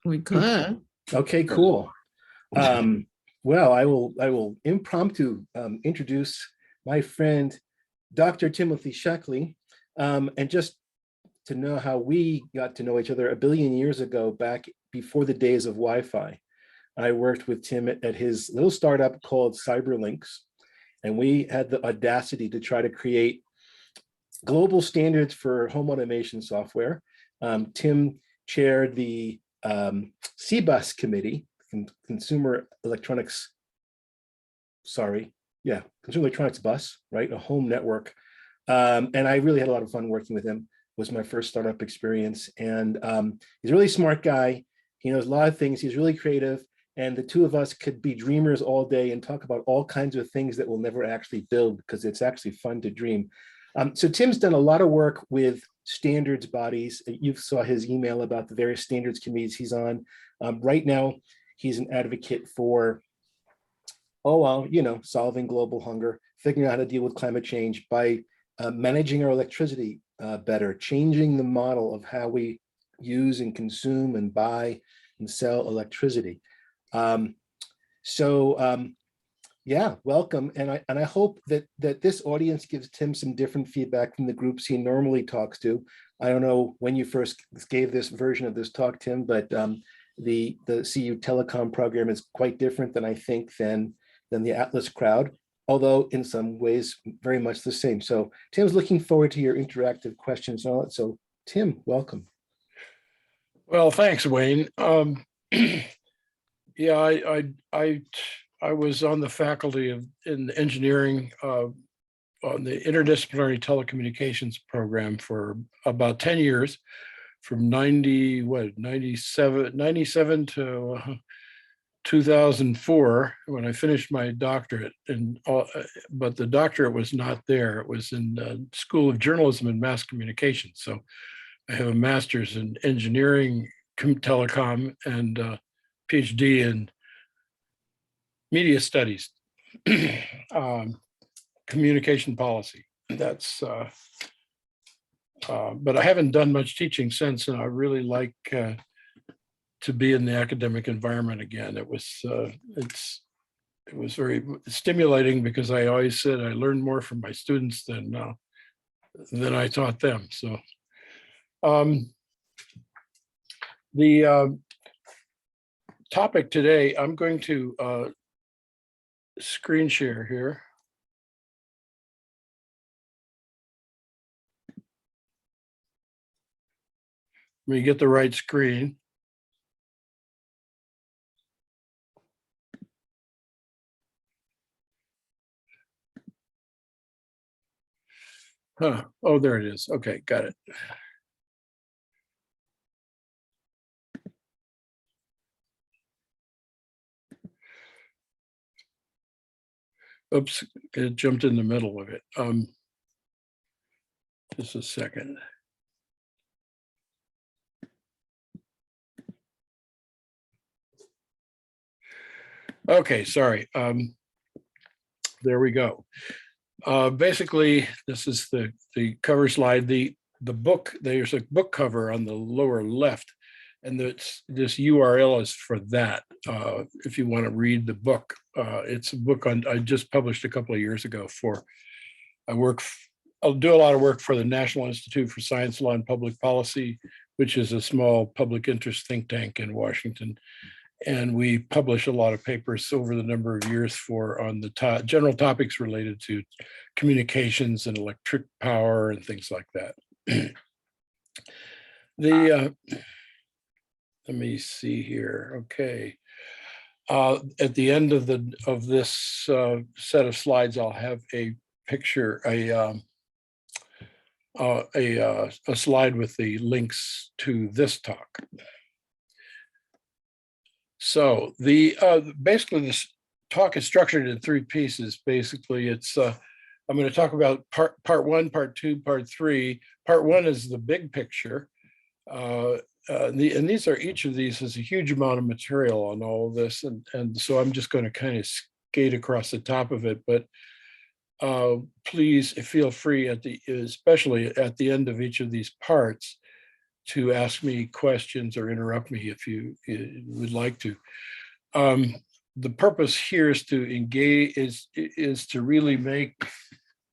We could. Okay, cool. Well, I will impromptu introduce my friend, Dr. Timothy Schoechle, and just to know how we got to know each other a billion years ago, back before the days of Wi-Fi. I worked with Tim at his little startup called Cyberlinks, and we had the audacity to try to create global standards for home automation software. Tim chaired the CBUS committee, Consumer Electronics, Consumer Electronics Bus, right? A home network. And I really had a lot of fun working with him. It was my first startup experience. And he's a really smart guy. He knows a lot of things. He's really creative. And the two of us could be dreamers all day and talk about all kinds of things that we'll never actually build, because it's actually fun to dream. So Tim's done a lot of work with standards bodies. You saw his email about the various standards committees he's on. Right now, he's an advocate for, solving global hunger, figuring out how to deal with climate change by managing our electricity better, changing the model of how we use and consume and buy and sell electricity. Yeah, welcome. And I hope that this audience gives Tim some different feedback from the groups he normally talks to. I don't know when you first gave this version of this talk, Tim, but the CU Telecom program is quite different than the ATLS crowd, although in some ways very much the same. So Tim's looking forward to your interactive questions and all that. So Tim, welcome. Well, thanks, Wayne. Yeah, I was on the faculty in engineering on the interdisciplinary telecommunications program for about 10 years, from 97 to 2004, when I finished my doctorate. But the doctorate was not there. It was in the School of Journalism and Mass Communication. So I have a master's in engineering, telecom, and PhD in media studies, communication policy. That's, but I haven't done much teaching since, and I really like to be in the academic environment again. It was very stimulating, because I always said I learned more from my students than I taught them. So the topic today, I'm going to screen share here. Let me get the right screen. Oh, there it is. Okay, got it. Oops, it jumped in the middle of it. Just a second. Okay, sorry. There we go. Basically, this is the cover slide. The book, there's a book cover on the lower left, and this URL is for that. If you want to read the book, it's a book I just published a couple of years ago I'll do a lot of work for the National Institute for Science, Law, and Public Policy, which is a small public interest think tank in Washington. And we publish a lot of papers over the number of years on the general topics related to communications and electric power and things like that. Let me see here. Okay. At the end of this set of slides, I'll have a picture, a slide with the links to this talk. So basically this talk is structured in three pieces. Basically, it's I'm going to talk about part one, part two, part three. Part one is the big picture. And each of these has a huge amount of material on all of this, and so I'm just going to kind of skate across the top of it. But please feel free especially at the end of each of these parts, to ask me questions or interrupt me if you would like to. The purpose here is to engage, is to really make,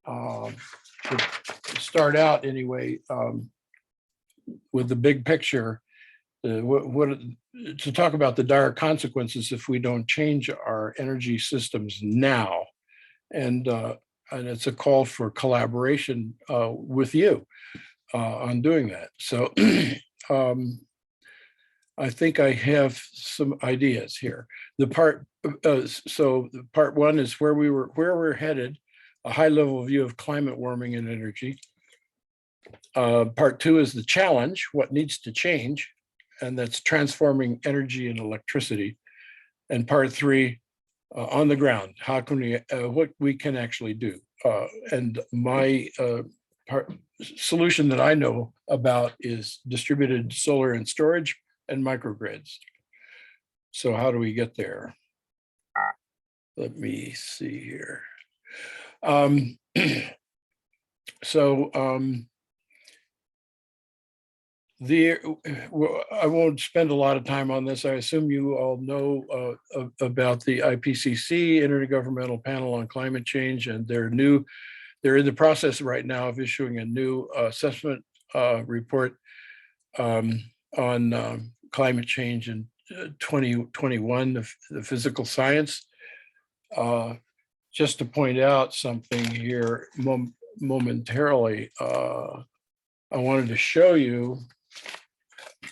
to start out anyway, with the big picture, to talk about the dire consequences if we don't change our energy systems now. And it's a call for collaboration with you on doing that. So I think I have some ideas here. The part, so the part one is where we're headed, a high level view of climate warming and energy. Part two is the challenge, what needs to change, and that's transforming energy and electricity. And part three, on the ground, how can we, what we can actually do. And my solution that I know about is distributed solar and storage and microgrids. So how do we get there? Let me see here. I won't spend a lot of time on this. I assume you all know about the IPCC, Intergovernmental Panel on Climate Change, and they're in the process right now of issuing a new assessment report on climate change in 2021, the physical science. Just to point out something here momentarily, I wanted to show you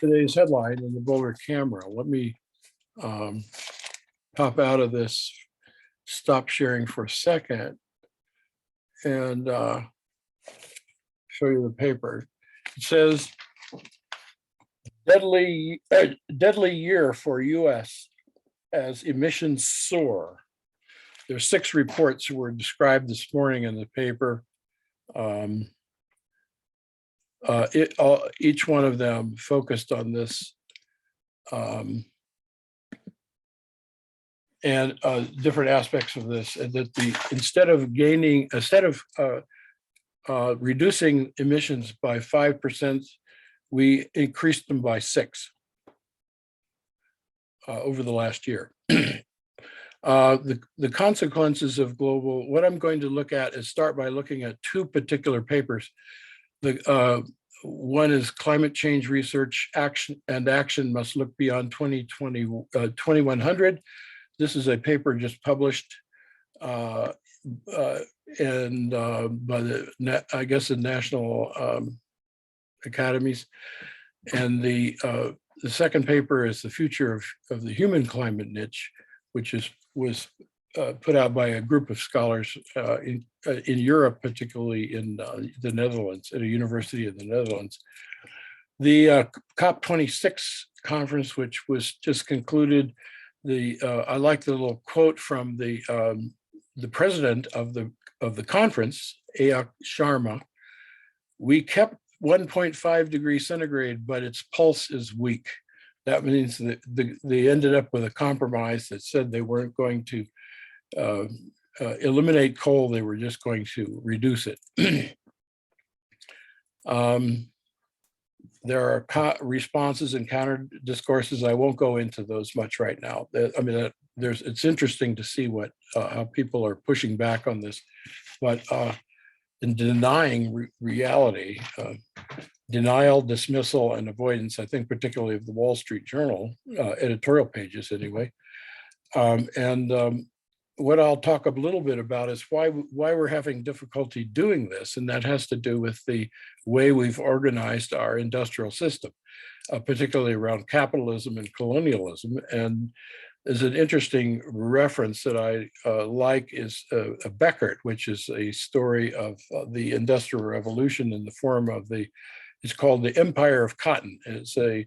today's headline in the Boulder camera. Let me pop out of this, stop sharing for a second, and show you the paper. It says, deadly year for US as emissions soar. There's 6 reports that were described this morning in the paper. Each one of them focused on this and different aspects of this, and that instead of reducing emissions by 5%, we increased them by 6 over the last year. The consequences of global, what I'm going to look at is start by looking at 2 particular papers. One is Climate Change Research Action Must Look Beyond 2100. This is a paper just published and by I guess the national academies. And the second paper is The Future of the Human Climate Niche, which was put out by a group of scholars in Europe, particularly in the Netherlands, at a university in the Netherlands. The COP26 conference, which was just concluded, I like the little quote from the president of the conference, Ayak Sharma. We kept 1.5 degrees centigrade, but its pulse is weak. That means that they ended up with a compromise that said they weren't going to eliminate coal, they were just going to reduce it. There are responses and counter discourses. I won't go into those much right now. I mean, it's interesting to see how people are pushing back on this, but in denying reality, denial, dismissal, and avoidance, I think particularly of the Wall Street Journal, editorial pages anyway. What I'll talk a little bit about is why we're having difficulty doing this, and that has to do with the way we've organized our industrial system, particularly around capitalism and colonialism. And there's an interesting reference that I like is Beckert, which is a story of the Industrial Revolution in the form of it's called The Empire of Cotton. It's a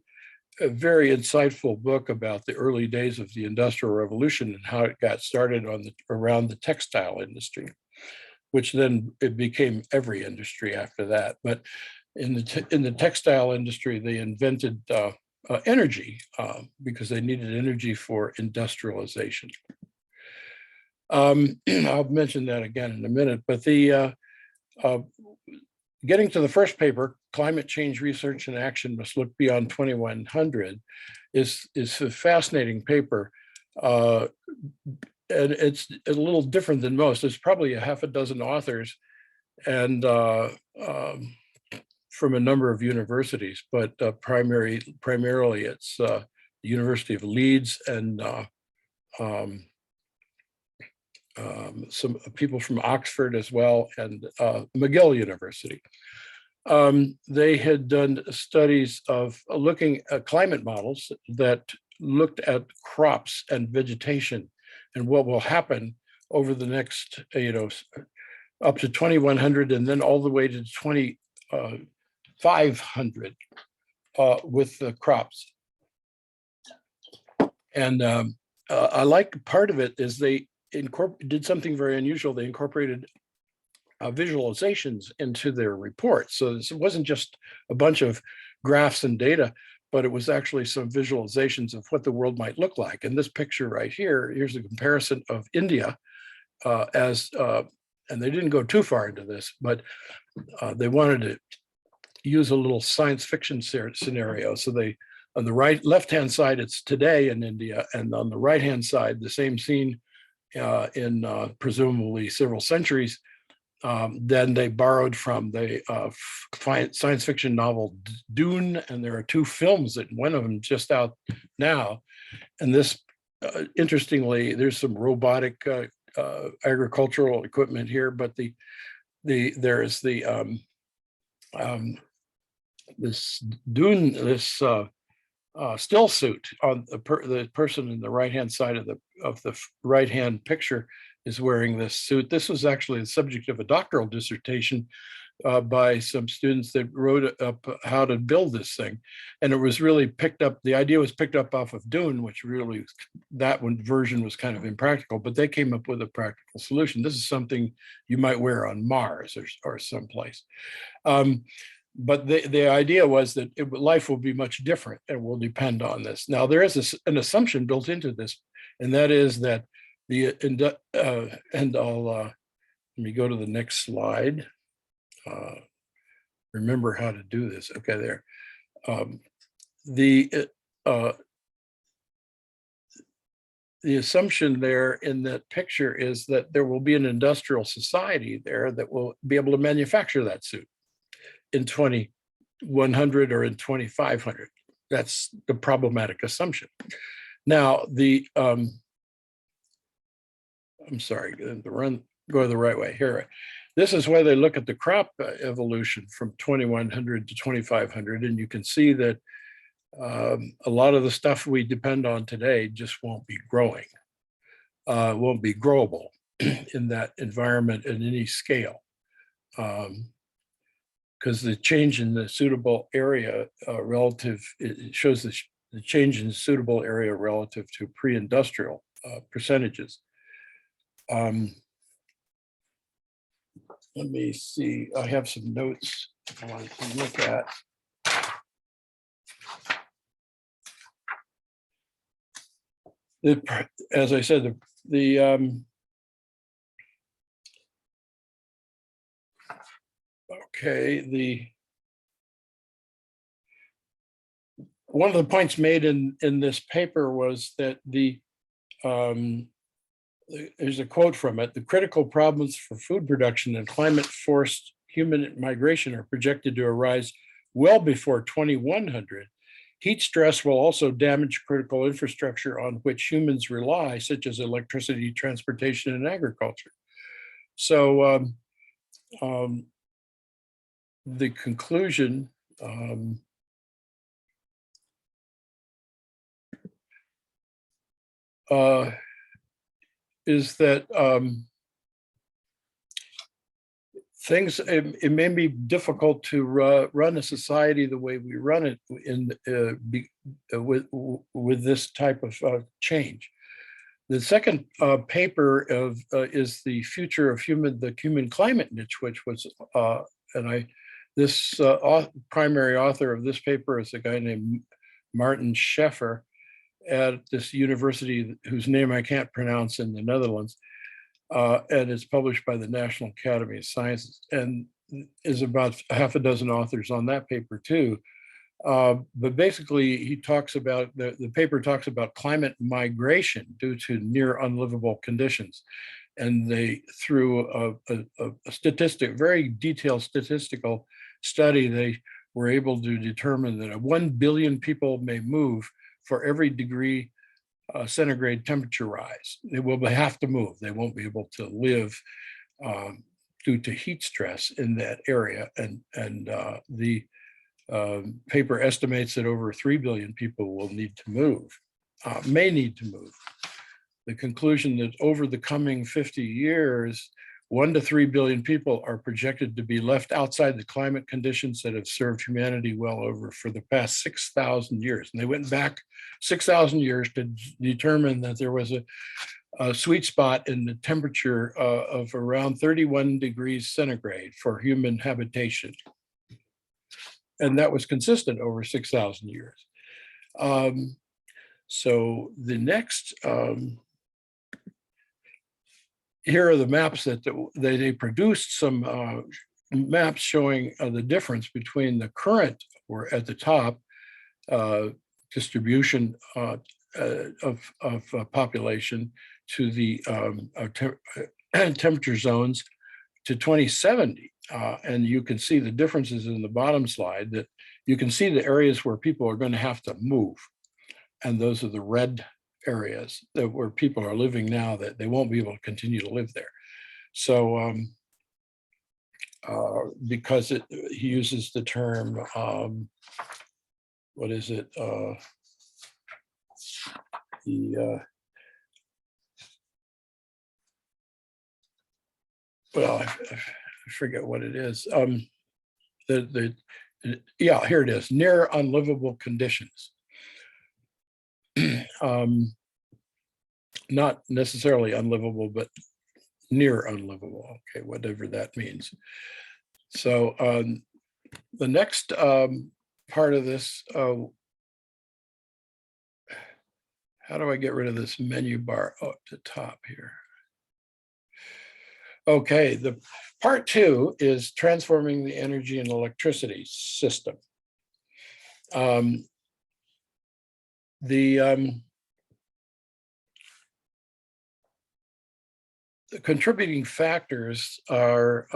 very insightful book about the early days of the Industrial Revolution and how it got started around the textile industry, which then it became every industry after that. But in the textile industry, they invented energy because they needed energy for industrialization. I'll mention that again in a minute, but getting to the first paper, Climate Change Research and Action Must Look Beyond 2100, is a fascinating paper. And it's a little different than most. There's probably a half a dozen authors and from a number of universities, but primarily it's the University of Leeds and some people from Oxford as well, and McGill University. They had done studies of looking at climate models that looked at crops and vegetation and what will happen over the next, up to 2100 and then all the way to 2500 with the crops. And I like part of it is they did something very unusual. They incorporated visualizations into their report. So it wasn't just a bunch of graphs and data, but it was actually some visualizations of what the world might look like. And this picture right here, here's a comparison of India and they didn't go too far into this, but they wanted to use a little science fiction scenario. So they, on the left-hand side, it's today in India, and on the right-hand side, the same scene in presumably several centuries. Then they borrowed from the science fiction novel Dune, and there are two films that one of them just out now. And this, interestingly, there's some robotic agricultural equipment here, but there is the this Dune, this still suit on the person in the right-hand side of the right-hand picture is wearing this suit. This was actually the subject of a doctoral dissertation by some students that wrote up how to build this thing. And it was really picked up, the idea was picked up off of Dune, which really, that one version was kind of impractical, but they came up with a practical solution. This is something you might wear on Mars or someplace. But the idea was that life will be much different and will depend on this. Now, there is an assumption built into this, and that is that let me go to the next slide. Remember how to do this. Okay, there. The assumption there in that picture is that there will be an industrial society there that will be able to manufacture that suit in 2100 or in 2500. That's the problematic assumption. Now, I'm sorry, go the right way here. This is where they look at the crop evolution from 2100 to 2500, and you can see that a lot of the stuff we depend on today just won't be growing, won't be growable in that environment at any scale, because the change in the suitable area it shows the change in suitable area relative to pre-industrial percentages. Let me see, I have some notes I want to look at. As I said, one of the points made in this paper was that there's a quote from it: "The critical problems for food production and climate-forced human migration are projected to arise well before 2100. Heat stress will also damage critical infrastructure on which humans rely, such as electricity, transportation, and agriculture." So the conclusion is that it may be difficult to run a society the way we run it with this type of change. The second paper is the future of the human climate niche, which was this primary author of this paper is a guy named Martin Scheffer at this university whose name I can't pronounce in the Netherlands, and it's published by the National Academy of Sciences. And is about half a dozen authors on that paper too. But basically, he talks about the paper talks about climate migration due to near unlivable conditions, and they through a statistic, very detailed statistical study, they were able to determine that 1 billion people may move for every degree centigrade temperature rise. They will have to move. They won't be able to live due to heat stress in that area. And the paper estimates that over 3 billion people will need to move, may need to move. The conclusion that over the coming 50 years, 1 to 3 billion people are projected to be left outside the climate conditions that have served humanity well over for the past 6,000 years. And they went back 6,000 years to determine that there was a sweet spot in the temperature of around 31 degrees centigrade for human habitation. And that was consistent over 6,000 years. So the next, here are the maps that they produced, some maps showing the difference between the current, or at the top, distribution of population to the temperature zones to 2070. And you can see the differences in the bottom slide, that you can see the areas where people are going to have to move. And those are the red areas that where people are living now, that they won't be able to continue to live there. So because he uses the term, what is it? Well, I forget what it is. Yeah, here it is, near unlivable conditions. Not necessarily unlivable, but near unlivable, okay, whatever that means. So the next part of this, how do I get rid of this menu bar up the top here? Okay, the part 2 is transforming the energy and electricity system. The contributing factors are,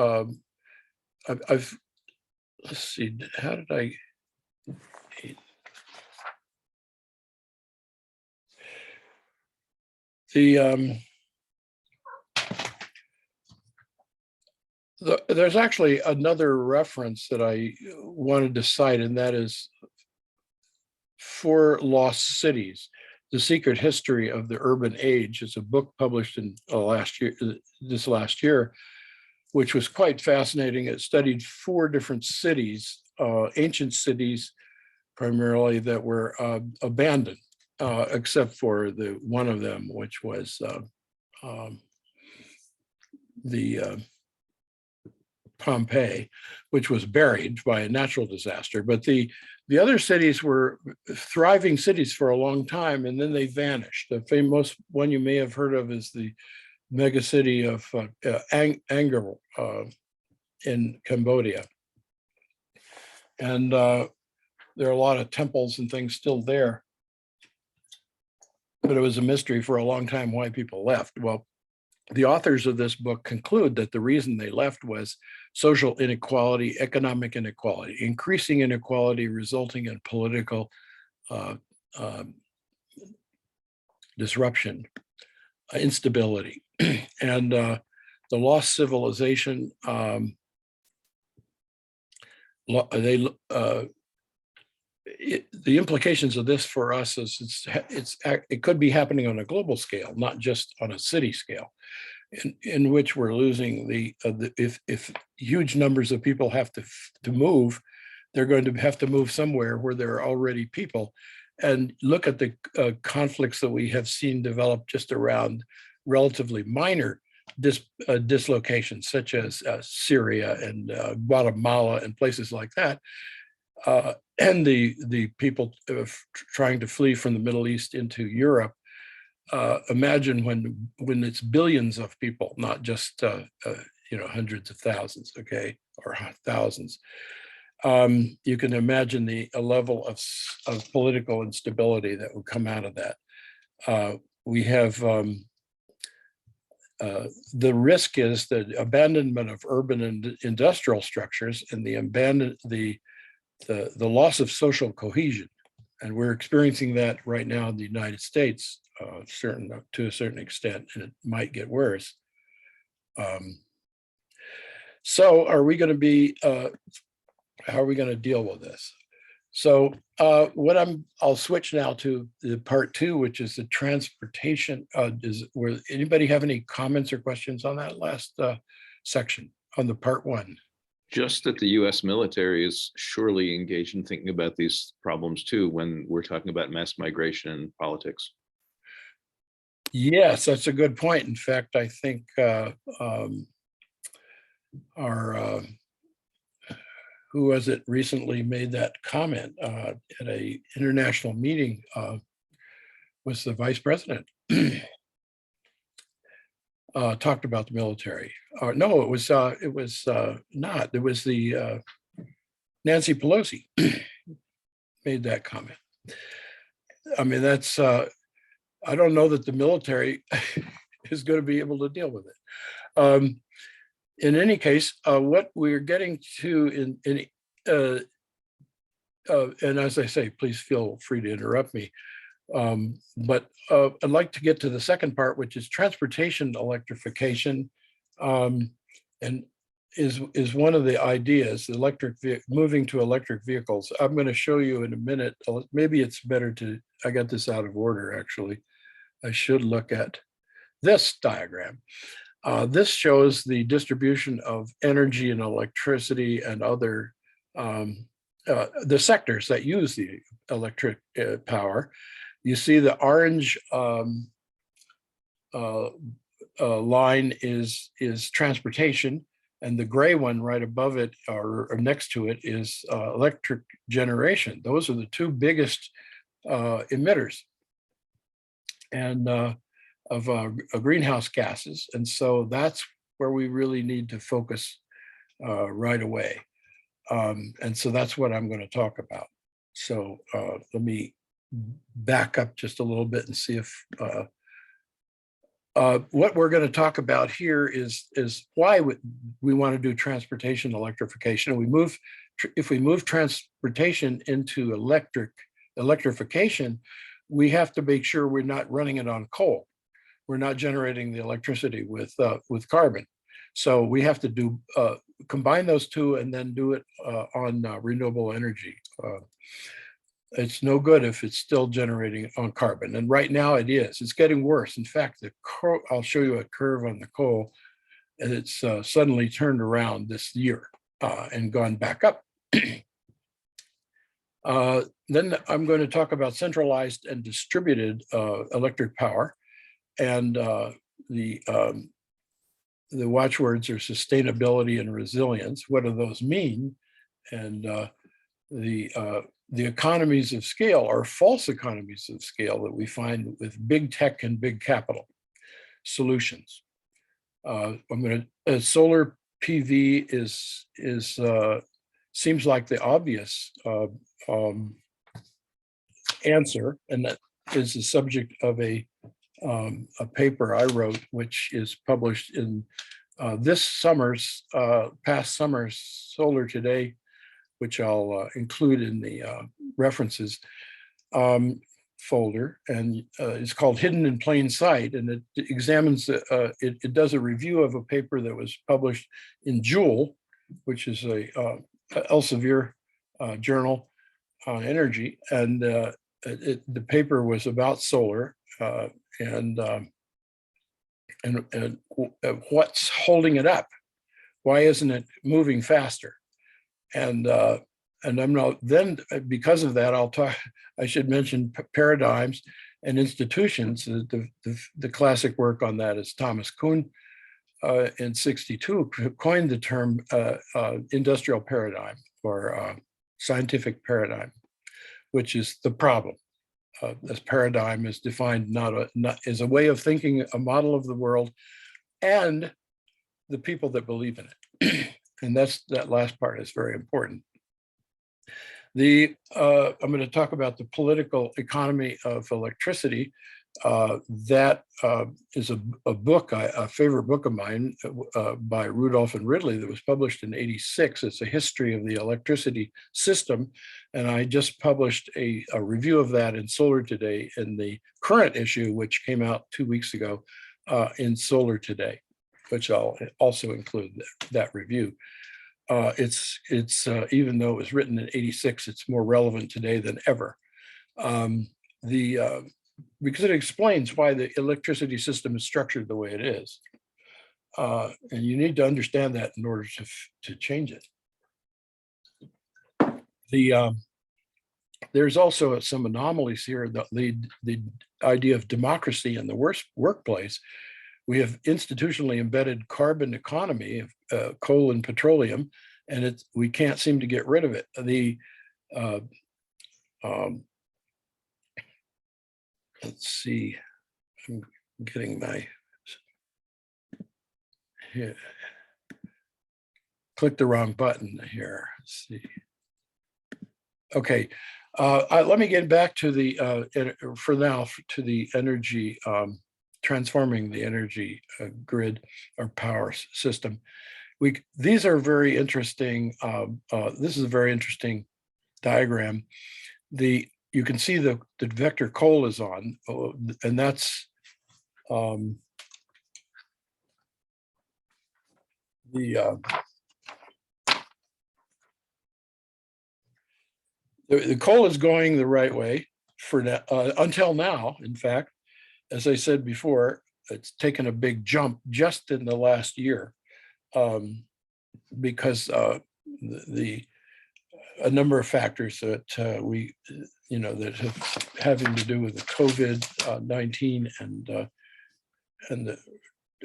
let's see, how did I, there's actually another reference that I wanted to cite, and that is For Lost Cities, The Secret History of the Urban Age. It's a book published in this last year, which was quite fascinating. It studied 4 different cities, ancient cities primarily, that were abandoned, except for the one of them, which was the Pompeii, which was buried by a natural disaster. But the other cities were thriving cities for a long time, and then they vanished. The famous one you may have heard of is the mega city of Angkor in Cambodia. And there are a lot of temples and things still there. But it was a mystery for a long time why people left. Well, the authors of this book conclude that the reason they left was social inequality, economic inequality, increasing inequality resulting in political disruption, instability, and the lost civilization. The implications of this for us is it could be happening on a global scale, not just on a city scale, in which we're losing if huge numbers of people have to move, they're going to have to move somewhere where there are already people. And look at the conflicts that we have seen develop just around relatively minor dislocations, such as Syria and Guatemala and places like that. And the people trying to flee from the Middle East into Europe. Imagine when it's billions of people, not just hundreds of thousands, okay, or thousands. You can imagine a level of political instability that would come out of that. We have the risk is the abandonment of urban and industrial structures and the loss of social cohesion. And we're experiencing that right now in the United States, to a certain extent, and it might get worse. So are we going to be, how are we going to deal with this? So I'll switch now to the part 2, which is the transportation. Anybody have any comments or questions on that last section on the part 1? Just that the US military is surely engaged in thinking about these problems too, when we're talking about mass migration and politics. Yes, that's a good point. In fact, I think who was it recently made that comment at a international meeting, was the vice president. Talked about the military. No, it was not. It was the Nancy Pelosi made that comment. I mean, that's, I don't know that the military is going to be able to deal with it. In any case, what we're getting to and as I say, please feel free to interrupt me. But I'd like to get to the second part, which is transportation electrification, and is one of the ideas, moving to electric vehicles. I'm going to show you in a minute. Maybe it's better I got this out of order, actually. I should look at this diagram. This shows the distribution of energy and electricity and other, the sectors that use the electric power. You see the orange line is transportation, and the gray one right above it or next to it is electric generation. Those are the two biggest emitters and of greenhouse gases. And so that's where we really need to focus right away. And so that's what I'm going to talk about. So let me back up just a little bit and see if what we're going to talk about here is why we want to do transportation electrification. If we move transportation into electrification, we have to make sure we're not running it on coal. We're not generating the electricity with carbon. So we have to combine those two and then do it on renewable energy. It's no good if it's still generating on carbon. And right now it is. It's getting worse. In fact, I'll show you a curve on the coal, and it's suddenly turned around this year and gone back up. Then I'm going to talk about centralized and distributed electric power. And the watchwords are sustainability and resilience. What do those mean? And the economies of scale are false economies of scale that we find with big tech and big capital solutions. Solar PV seems like the obvious answer, and that is the subject of a paper I wrote, which is published in past summer's Solar Today, which I'll include in the references folder, and it's called Hidden in Plain Sight, and it examines, it does a review of a paper that was published in Joule, which is a Elsevier journal on energy, and the paper was about solar and what's holding it up. Why isn't it moving faster? And I'm not, then because of that, I should mention paradigms and institutions. The classic work on that is Thomas Kuhn in '62 coined the term industrial paradigm or scientific paradigm, which is the problem. This paradigm is defined not as a way of thinking, a model of the world, and the people that believe in it. And that last part is very important. I'm going to talk about the political economy of electricity. That is a book, a favorite book of mine by Rudolph and Ridley that was published in '86. It's a history of the electricity system. And I just published a review of that in Solar Today in the current issue, which came out 2 weeks ago in Solar Today, which I'll also include that review. It's even though it was written in '86, it's more relevant today than ever. Because it explains why the electricity system is structured the way it is. And you need to understand that in order to change it. There's also some anomalies here. The idea of democracy in the workplace. We have institutionally embedded carbon economy of coal and petroleum, and we can't seem to get rid of it. Let's see, I'm getting click the wrong button here. Let's see. Okay, let me get back to for now, to the energy, transforming the energy grid or power system. These are very interesting. This is a very interesting diagram. You can see the vector coal is on, and that's the coal is going the right way for now, until now. In fact, as I said before, it's taken a big jump just in the last year because a number of factors that that have having to do with the COVID-19 and the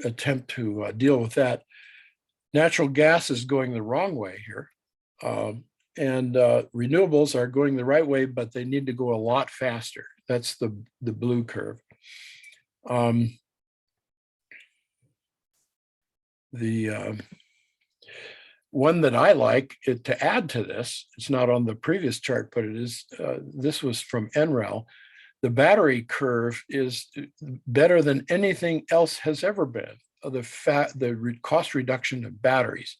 attempt to deal with that. Natural gas is going the wrong way here, and renewables are going the right way, but they need to go a lot faster. That's the blue curve. One that I like to add to this, it's not on the previous chart, but it is, this was from NREL. The battery curve is better than anything else has ever been. The cost reduction of batteries.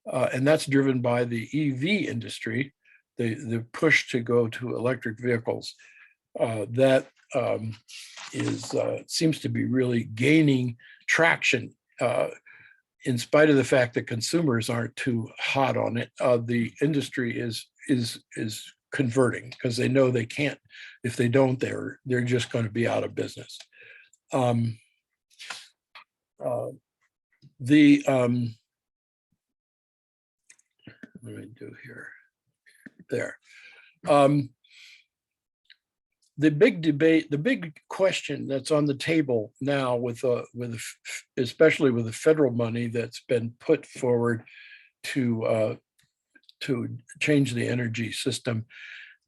And that's driven by the EV industry, the push to go to electric vehicles. That seems to be really gaining traction in spite of the fact that consumers aren't too hot on it. The industry is converting because they know they can't. If they don't, they're just going to be out of business. What do I do here? There. The big debate, the big question that's on the table now, especially with the federal money that's been put forward to change the energy system,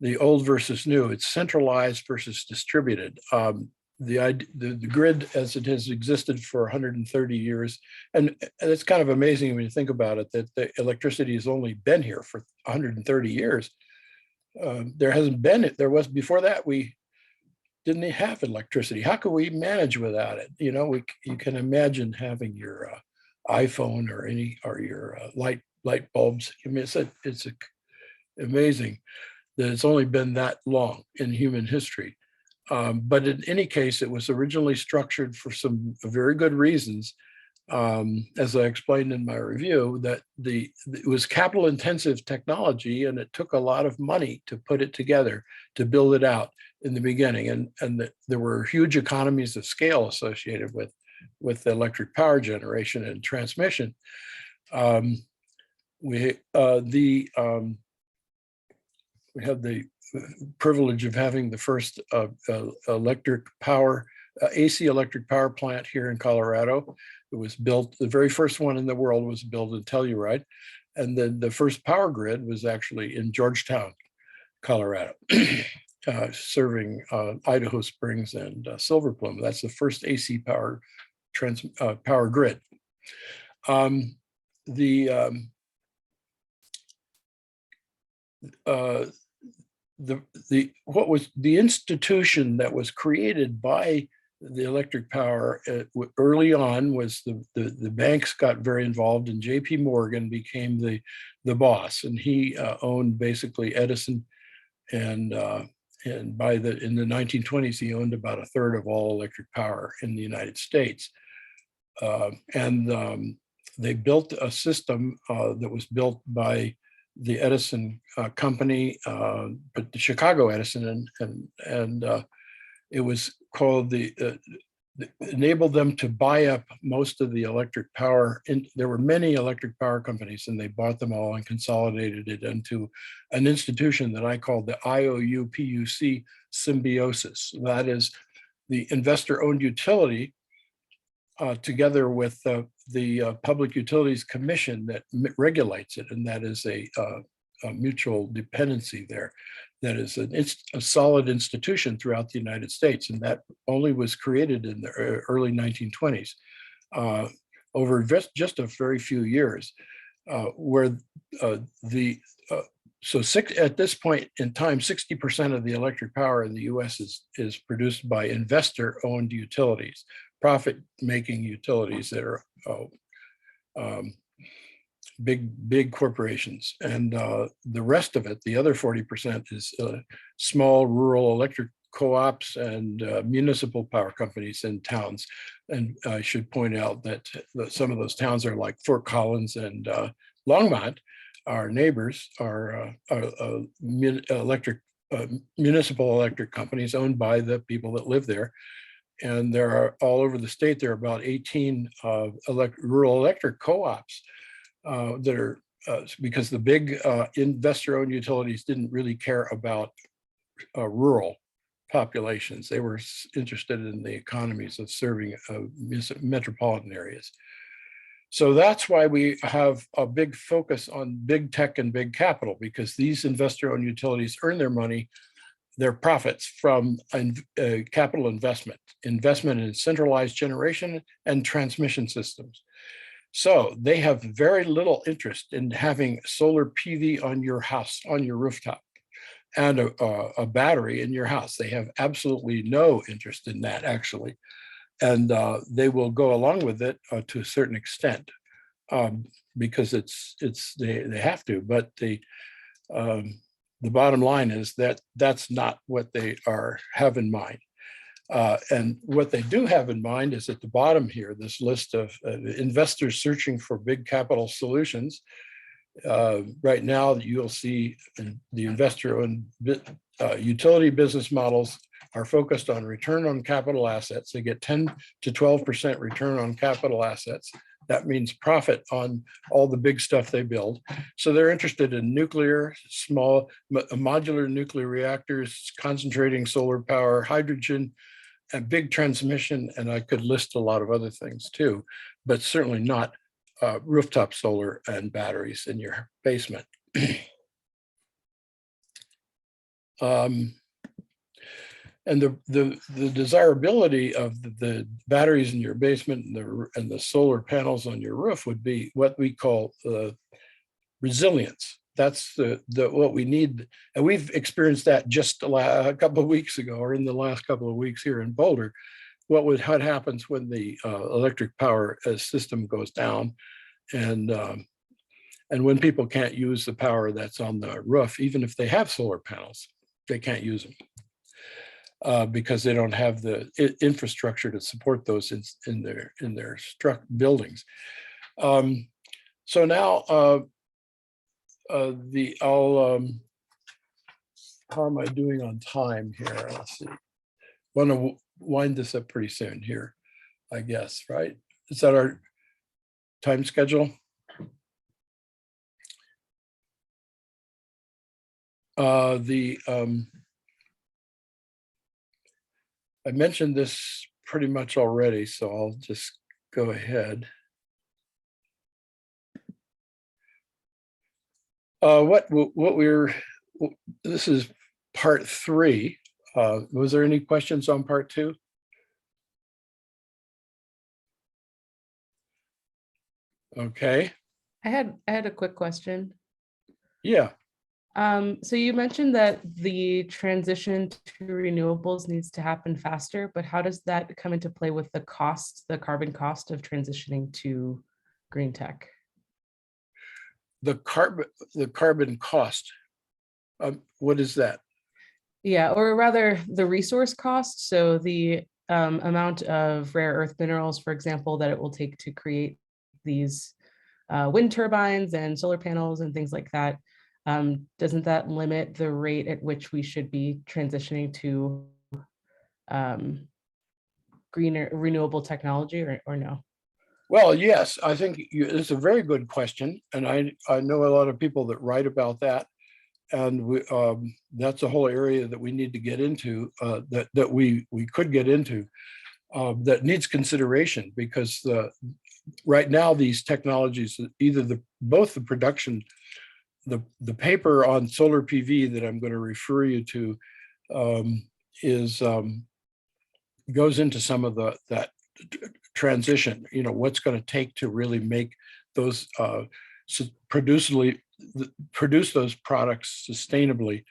the old versus new, it's centralized versus distributed. The grid as it has existed for 130 years, and it's kind of amazing when you think about it, that the electricity has only been here for 130 years. There hasn't been, before that, we didn't have electricity. How could we manage without it? You can imagine having your iPhone or your light bulbs. I mean, it's amazing that it's only been that long in human history. But in any case, it was originally structured for some very good reasons. As I explained in my review, that it was capital intensive technology, and it took a lot of money to put it together, to build it out in the beginning. And there were huge economies of scale associated with the electric power generation and transmission. We have the privilege of having the first electric power, AC electric power plant here in Colorado. It was built, the very first one in the world was built in Telluride. And then the first power grid was actually in Georgetown, Colorado, serving Idaho Springs and Silver Plume. That's the first AC power grid. uh, what was the institution that was created by the electric power early on was the banks got very involved, and JP Morgan became the boss, and he owned basically Edison, and in the 1920s he owned about a third of all electric power in the United States. They built a system that was built by the Edison company, but the Chicago Edison, and it was called enabled them to buy up most of the electric power. There were many electric power companies, and they bought them all and consolidated it into an institution that I called the IOU-PUC symbiosis. That is the investor-owned utility together with the Public Utilities Commission that regulates it, and that is a mutual dependency there. That is a solid institution throughout the United States, and that only was created in the early 1920s, over just a very few years, at this point in time, 60% of the electric power in the US is produced by investor-owned utilities, profit-making utilities that are big corporations. And the rest of it, the other 40%, is small rural electric co-ops and municipal power companies in towns. And I should point out that some of those towns are like Fort Collins and Longmont. Our neighbors are municipal electric companies owned by the people that live there. And there are all over the state, there are about 18 rural electric co-ops that are, because the big investor-owned utilities didn't really care about rural populations. They were interested in the economies of serving metropolitan areas. So that's why we have a big focus on big tech and big capital, because these investor-owned utilities earn their profits from capital investment in centralized generation and transmission systems. So they have very little interest in having solar PV on your house, on your rooftop, and a battery in your house. They have absolutely no interest in that, actually. And they will go along with it to a certain extent, because they have to. But the bottom line is that that's not what they have in mind. And what they do have in mind is at the bottom here, this list of investors searching for big capital solutions. Right now, you'll see the investor-owned utility business models are focused on return on capital assets. They get 10 to 12% return on capital assets. That means profit on all the big stuff they build. So they're interested in nuclear, small modular nuclear reactors, concentrating solar power, hydrogen, and big transmission. And I could list a lot of other things too, but certainly not rooftop solar and batteries in your basement. And the desirability of the batteries in your basement and the solar panels on your roof would be what we call resilience. That's what we need. And we've experienced that just a couple of weeks ago, or in the last couple of weeks here in Boulder. What happens when the electric power system goes down, and when people can't use the power that's on the roof, even if they have solar panels, they can't use them. Because they don't have the infrastructure to support those in their buildings. So now how am I doing on time here? Let's see. Want to wind this up pretty soon here, I guess, right? Is that our time schedule? I mentioned this pretty much already, so I'll just go ahead. This is part 3. Was there any questions on part 2? Okay. I had a quick question. Yeah. So you mentioned that the transition to renewables needs to happen faster, but how does that come into play with the cost, the carbon cost of transitioning to green tech? The carbon cost. What is that? Yeah, or rather the resource cost. So the amount of rare earth minerals, for example, that it will take to create these wind turbines and solar panels and things like that. Doesn't that limit the rate at which we should be transitioning to greener renewable technology, or no? Well, yes, I think it's a very good question. And I know a lot of people that write about that. And that's a whole area that we need to get into, that we could get into, that needs consideration, because right now these technologies, either both the production, the paper on solar PV that I'm going to refer you to is goes into some of that transition. You know, what's going to take to really make those produce those products sustainably.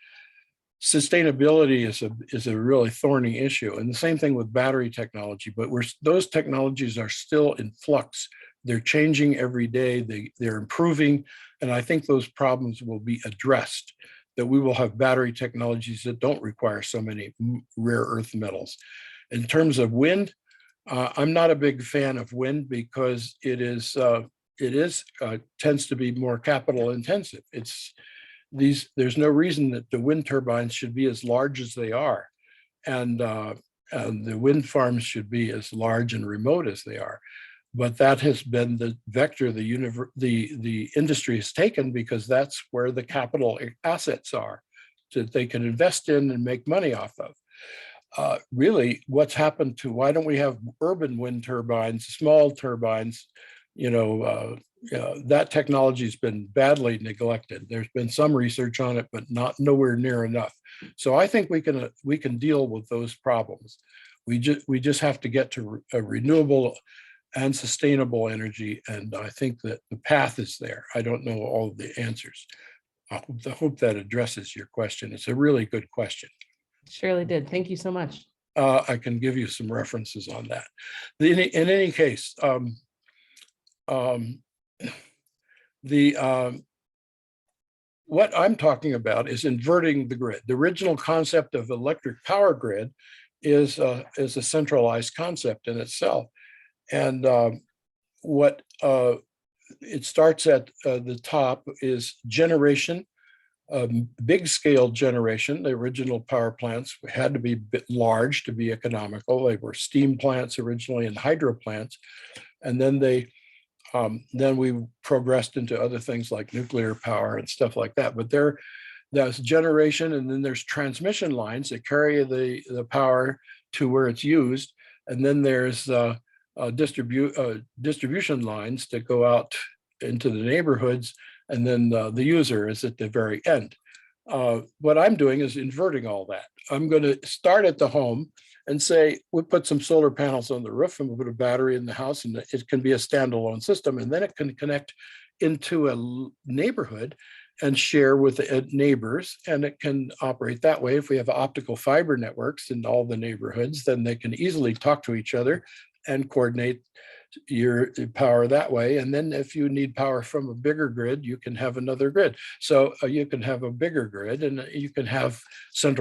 Sustainability is a really thorny issue, and the same thing with battery technology. But those technologies are still in flux. They're changing every day. They're improving, and I think those problems will be addressed. That we will have battery technologies that don't require so many rare earth metals. In terms of wind, I'm not a big fan of wind because it tends to be more capital intensive. There's no reason that the wind turbines should be as large as they are, and the wind farms should be as large and remote as they are. But that has been the vector the industry has taken, because that's where the capital assets are that they can invest in and make money off of. Really, what's happened to, why don't we have urban wind turbines, small turbines? That technology has been badly neglected. There's been some research on it, but nowhere near enough. So I think we can deal with those problems. We just have to get to a renewable and sustainable energy, and I think that the path is there. I don't know all of the answers. I hope that addresses your question. It's a really good question. Surely did. Thank you so much. I can give you some references on that. In any case, what I'm talking about is inverting the grid. The original concept of electric power grid is a centralized concept in itself, and what it starts at the top is generation. Big scale generation. The original power plants had to be a bit large to be economical. They were steam plants originally and hydro plants, and then we progressed into other things like nuclear power and stuff like that. But there's generation, and then there's transmission lines that carry the power to where it's used, and then there's distribution lines that go out into the neighborhoods, and then the user is at the very end. What I'm doing is inverting all that. I'm going to start at the home and say, we put some solar panels on the roof, and we put a battery in the house, and it can be a standalone system, and then it can connect into a neighborhood and share with neighbors, and it can operate that way. If we have optical fiber networks in all the neighborhoods, then they can easily talk to each other and coordinate your power that way. And then if you need power from a bigger grid, you can have another grid. So you can have a bigger grid, and you can have some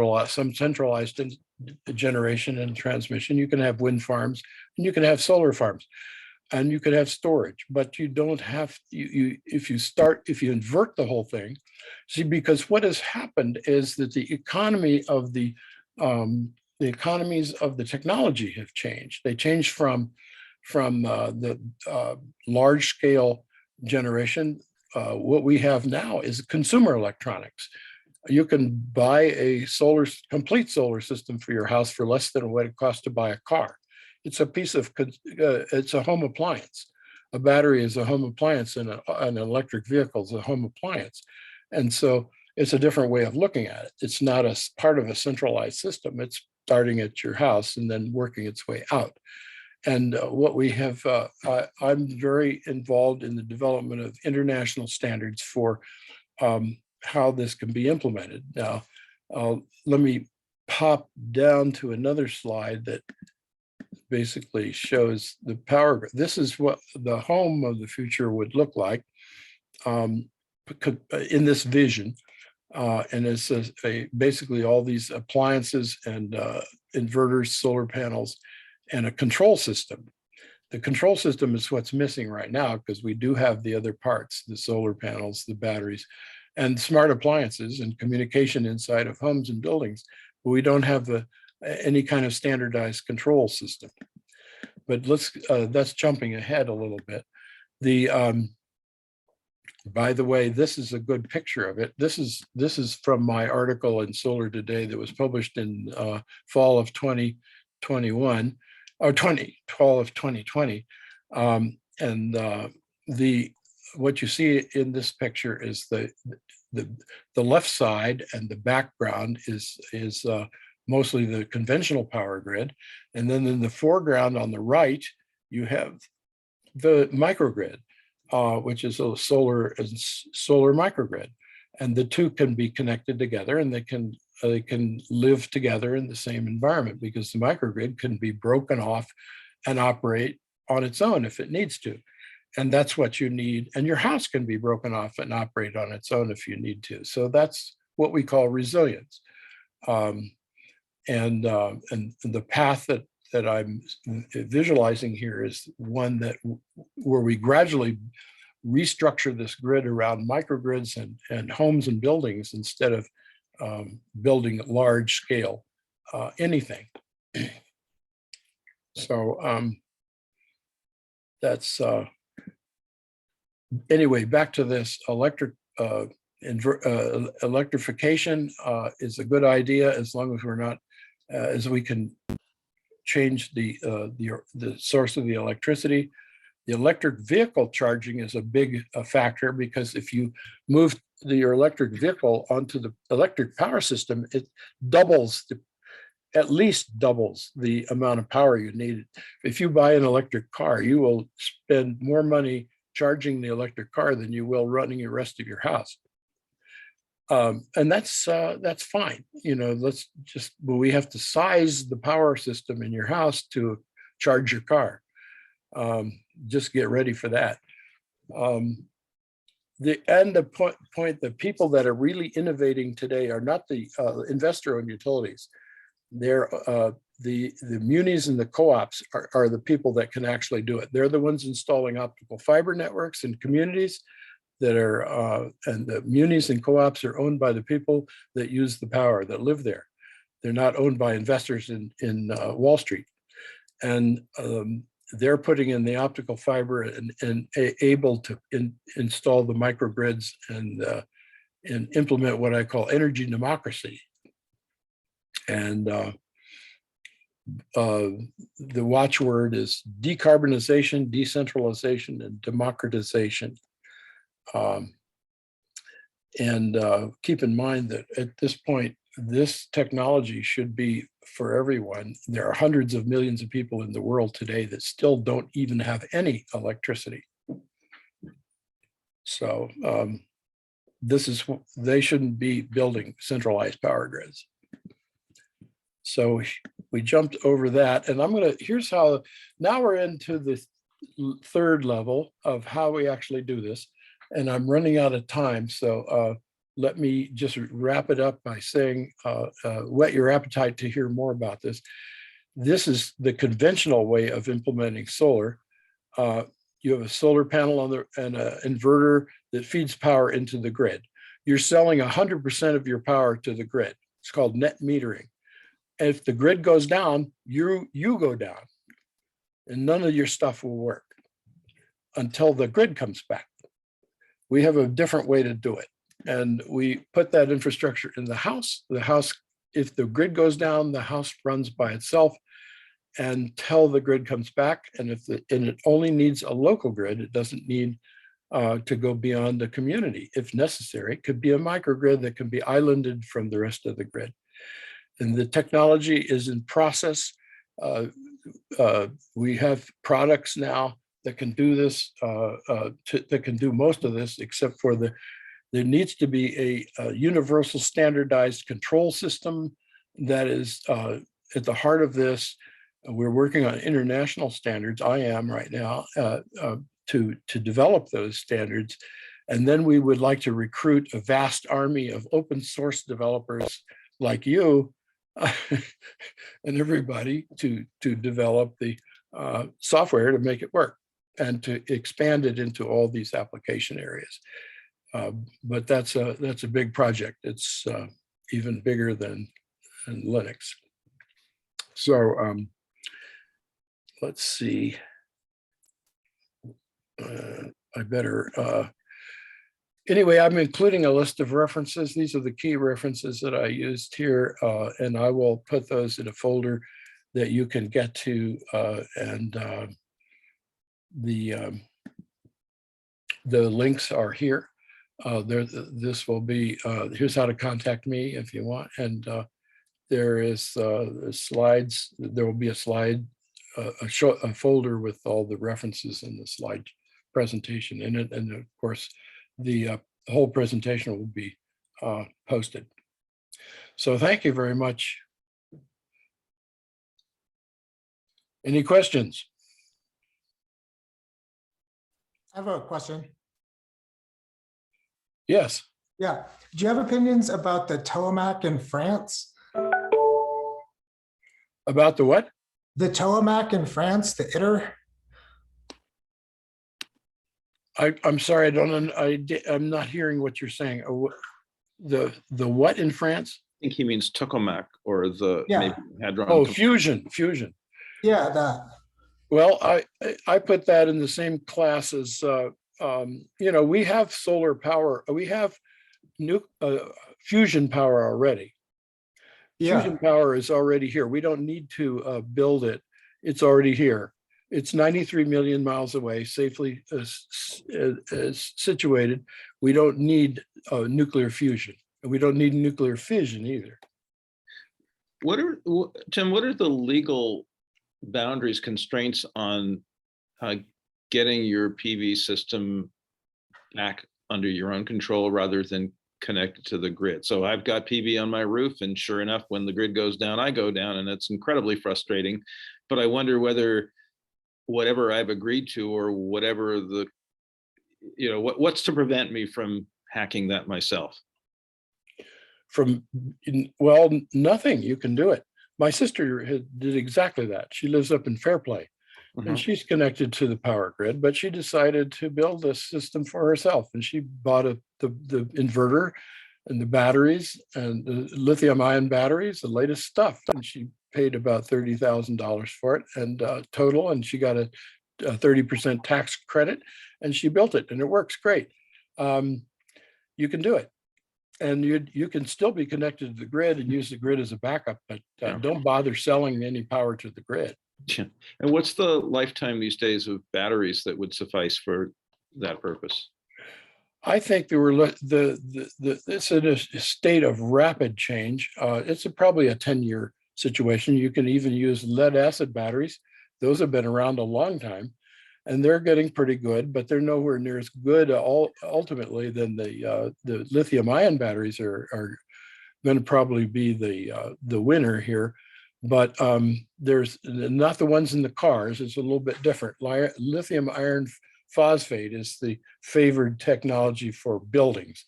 centralized generation and transmission. You can have wind farms, and you can have solar farms, and you can have storage. But you don't have, if you invert the whole thing, see, because what has happened is that the economies of the technology have changed. They changed from the large scale generation. What we have now is consumer electronics. You can buy a complete solar system for your house for less than what it costs to buy a car. It's it's a home appliance. A battery is a home appliance, and an electric vehicle is a home appliance. And so it's a different way of looking at it. It's not a part of a centralized system. It's starting at your house and then working its way out. And what we have, I'm very involved in the development of international standards for how this can be implemented. Now, let me pop down to another slide that basically shows the power grid. This is what the home of the future would look like in this vision. And it's basically all these appliances and inverters, solar panels, and a control system. The control system is what's missing right now, because we do have the other parts, the solar panels, the batteries, and smart appliances and communication inside of homes and buildings. But we don't have any kind of standardized control system. But that's jumping ahead a little bit. By the way, this is a good picture of it. This is from my article in Solar Today that was published in fall of 2021 or fall of 2020. What you see in this picture is the left side, and the background is mostly the conventional power grid. And then in the foreground on the right, you have the microgrid, which is a solar microgrid. And the two can be connected together, and they can live together in the same environment, because the microgrid can be broken off and operate on its own if it needs to. And that's what you need. And your house can be broken off and operate on its own if you need to. So that's what we call resilience. And the path that I'm visualizing here is one where we gradually restructure this grid around microgrids and homes and buildings, instead of building large scale anything. So that's anyway, back to this electrification is a good idea, as long as we're not, as we can change the source of the electricity. The electric vehicle charging is a big factor, because if you move your electric vehicle onto the electric power system, it at least doubles the amount of power you need. If you buy an electric car, you will spend more money charging the electric car than you will running the rest of your house. And that's fine. But we have to size the power system in your house to charge your car. Just get ready for that. The point, the people that are really innovating today are not the investor-owned utilities. They're the munis and the co-ops are the people that can actually do it. They're the ones installing optical fiber networks in communities that are, and the munis and co-ops are owned by the people that use the power, that live there. They're not owned by investors in Wall Street. And they're putting in the optical fiber and able to install the microgrids and implement what I call energy democracy. And the watchword is decarbonization, decentralization, and democratization. Keep in mind that at this point, this technology should be for everyone. There are hundreds of millions of people in the world today that still don't even have any electricity. So they shouldn't be building centralized power grids. So we jumped over that, and here's how, now we're into the third level of how we actually do this. And I'm running out of time, so let me just wrap it up by saying, whet your appetite to hear more about this. This is the conventional way of implementing solar. You have a solar panel and an inverter that feeds power into the grid. You're selling 100% of your power to the grid. It's called net metering. And if the grid goes down, you go down, and none of your stuff will work until the grid comes back. We have a different way to do it. And we put that infrastructure in the house. The house, if the grid goes down, the house runs by itself until the grid comes back. And it only needs a local grid. It doesn't need to go beyond the community. If necessary, it could be a microgrid that can be islanded from the rest of the grid. And the technology is in process. We have products now that can do this, that can do most of this, except for the There needs to be a universal standardized control system that is at the heart of this. We're working on international standards. I am right now to develop those standards. And then we would like to recruit a vast army of open source developers like you and everybody to develop the software to make it work and to expand it into all these application areas. But that's a big project. It's even bigger than Linux. So let's see. I better. Anyway, I'm including a list of references. These are the key references that I used here, and I will put those in a folder that you can get to. And the links are here. This will be, here's how to contact me if you want. And there is slides. There will be a slide, a folder with all the references in the slide presentation in it. And of course, the whole presentation will be posted. So thank you very much. Any questions? I have a question. Yes. Yeah. Do you have opinions about the Telecom in France? About the what? The Telecom in France, the ITER? I'm sorry, I'm not hearing what you're saying. The what in France? I think he means tokamak or the Yeah. maybe hadron. Oh, fusion. Yeah, that. Well, I put that in the same class as we have solar power. We have fusion power already. Yeah. Fusion power is already here. We don't need to build it. It's already here. It's 93 million miles away, safely situated. We don't need nuclear fusion, and we don't need nuclear fission either. Tim, what are the legal boundaries, constraints on getting your PV system back under your own control rather than connected to the grid? So I've got PV on my roof, and sure enough, when the grid goes down, I go down, and it's incredibly frustrating. But I wonder whether whatever I've agreed to, or whatever what's to prevent me from hacking that myself? Well, nothing. You can do it. My sister did exactly that. She lives up in Fairplay, and she's connected to the power grid, but she decided to build a system for herself, and she bought the inverter and the batteries and the lithium-ion batteries, the latest stuff, and she paid about $30,000 for it and total, and she got a 30% tax credit, and she built it, and it works great. You can do it, and you can still be connected to the grid and use the grid as a backup, but don't bother selling any power to the grid. Yeah. And what's the lifetime these days of batteries that would suffice for that purpose? I think it's in a state of rapid change. It's probably a 10-year situation. You can even use lead acid batteries. Those have been around a long time, and they're getting pretty good, but they're nowhere near as good ultimately than the lithium-ion batteries are going to probably be the winner here. But there's not the ones in the cars. It's a little bit different. Lithium iron phosphate is the favored technology for buildings.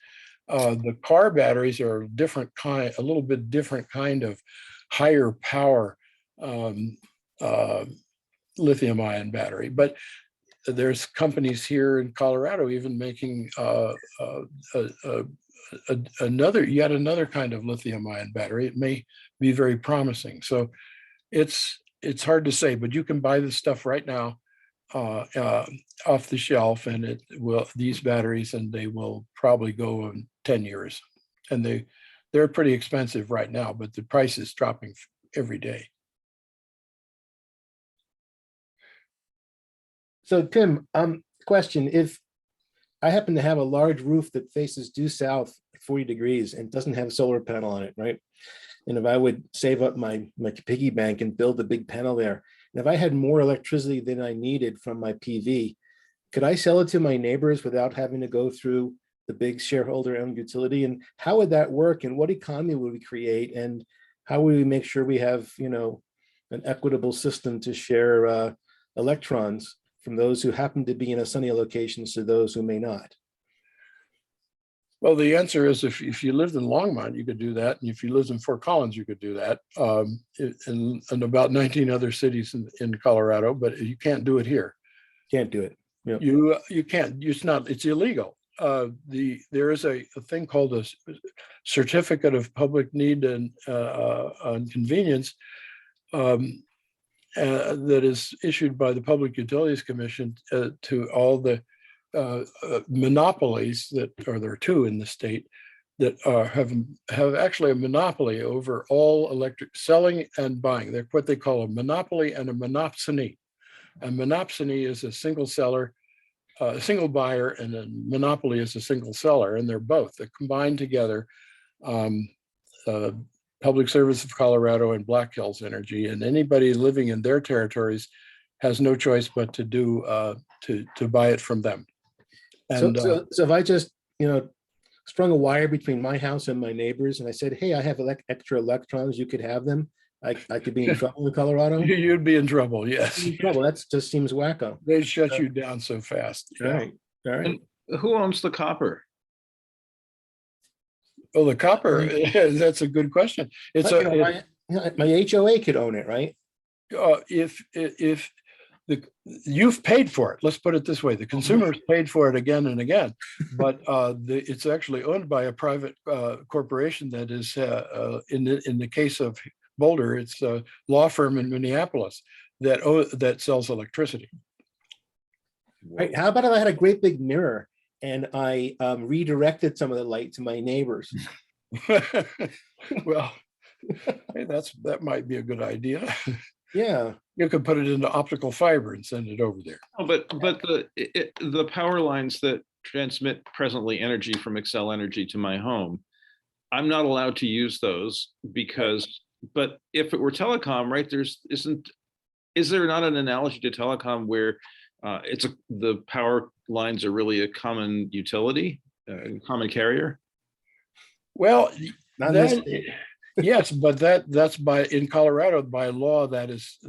The car batteries are a little bit different kind of higher power lithium ion battery. But there's companies here in Colorado even making yet another kind of lithium ion battery. It may be very promising. So it's hard to say, but you can buy this stuff right now off the shelf, and these batteries, and they will probably go in 10 years. And they're pretty expensive right now, but the price is dropping every day. So Tim, question, if I happen to have a large roof that faces due south 40 degrees and doesn't have a solar panel on it, right? And if I would save up my piggy bank and build a big panel there, and if I had more electricity than I needed from my PV, could I sell it to my neighbors without having to go through the big shareholder-owned utility, and how would that work, and what economy would we create, and how would we make sure we have, an equitable system to share electrons from those who happen to be in a sunny location to those who may not? Well, the answer is if you lived in Longmont, you could do that. And if you lived in Fort Collins, you could do that. And about 19 other cities in Colorado, but you can't do it here. Can't do it. Yep. You can't, it's illegal. There is a thing called a certificate of public need and convenience that is issued by the Public Utilities Commission to all the monopolies that there are two in the state that have actually a monopoly over all electric selling and buying. They're what they call a monopoly and a monopsony. A monopsony is a single seller, a single buyer, and a monopoly is a single seller, and they're both. They're combined together. Public Service of Colorado and Black Hills Energy, and anybody living in their territories has no choice but to do to buy it from them. And So if I just, strung a wire between my house and my neighbors, and I said, hey, I have extra electrons, you could have them, I could be in trouble in Colorado? you'd be in trouble, yes. In trouble, that just seems wacko. They shut you down so fast. All right, all right. And who owns the copper? Well, the copper, that's a good question. It's My HOA could own it, right? if you've paid for it, let's put it this way, the consumers paid for it again and again, but it's actually owned by a private corporation that is in the case of Boulder, it's a law firm in Minneapolis that sells electricity. Right. How about if I had a great big mirror and I redirected some of the light to my neighbors? Well, hey, that might be a good idea. Yeah. You could put it into optical fiber and send it over there. Oh, but the power lines that transmit presently energy from Xcel Energy to my home, I'm not allowed to use those because, but if it were telecom, right, is there not an analogy to telecom where the power lines are really a common utility, common carrier? Well, Not in this that, state. yes, but that's in Colorado by law that is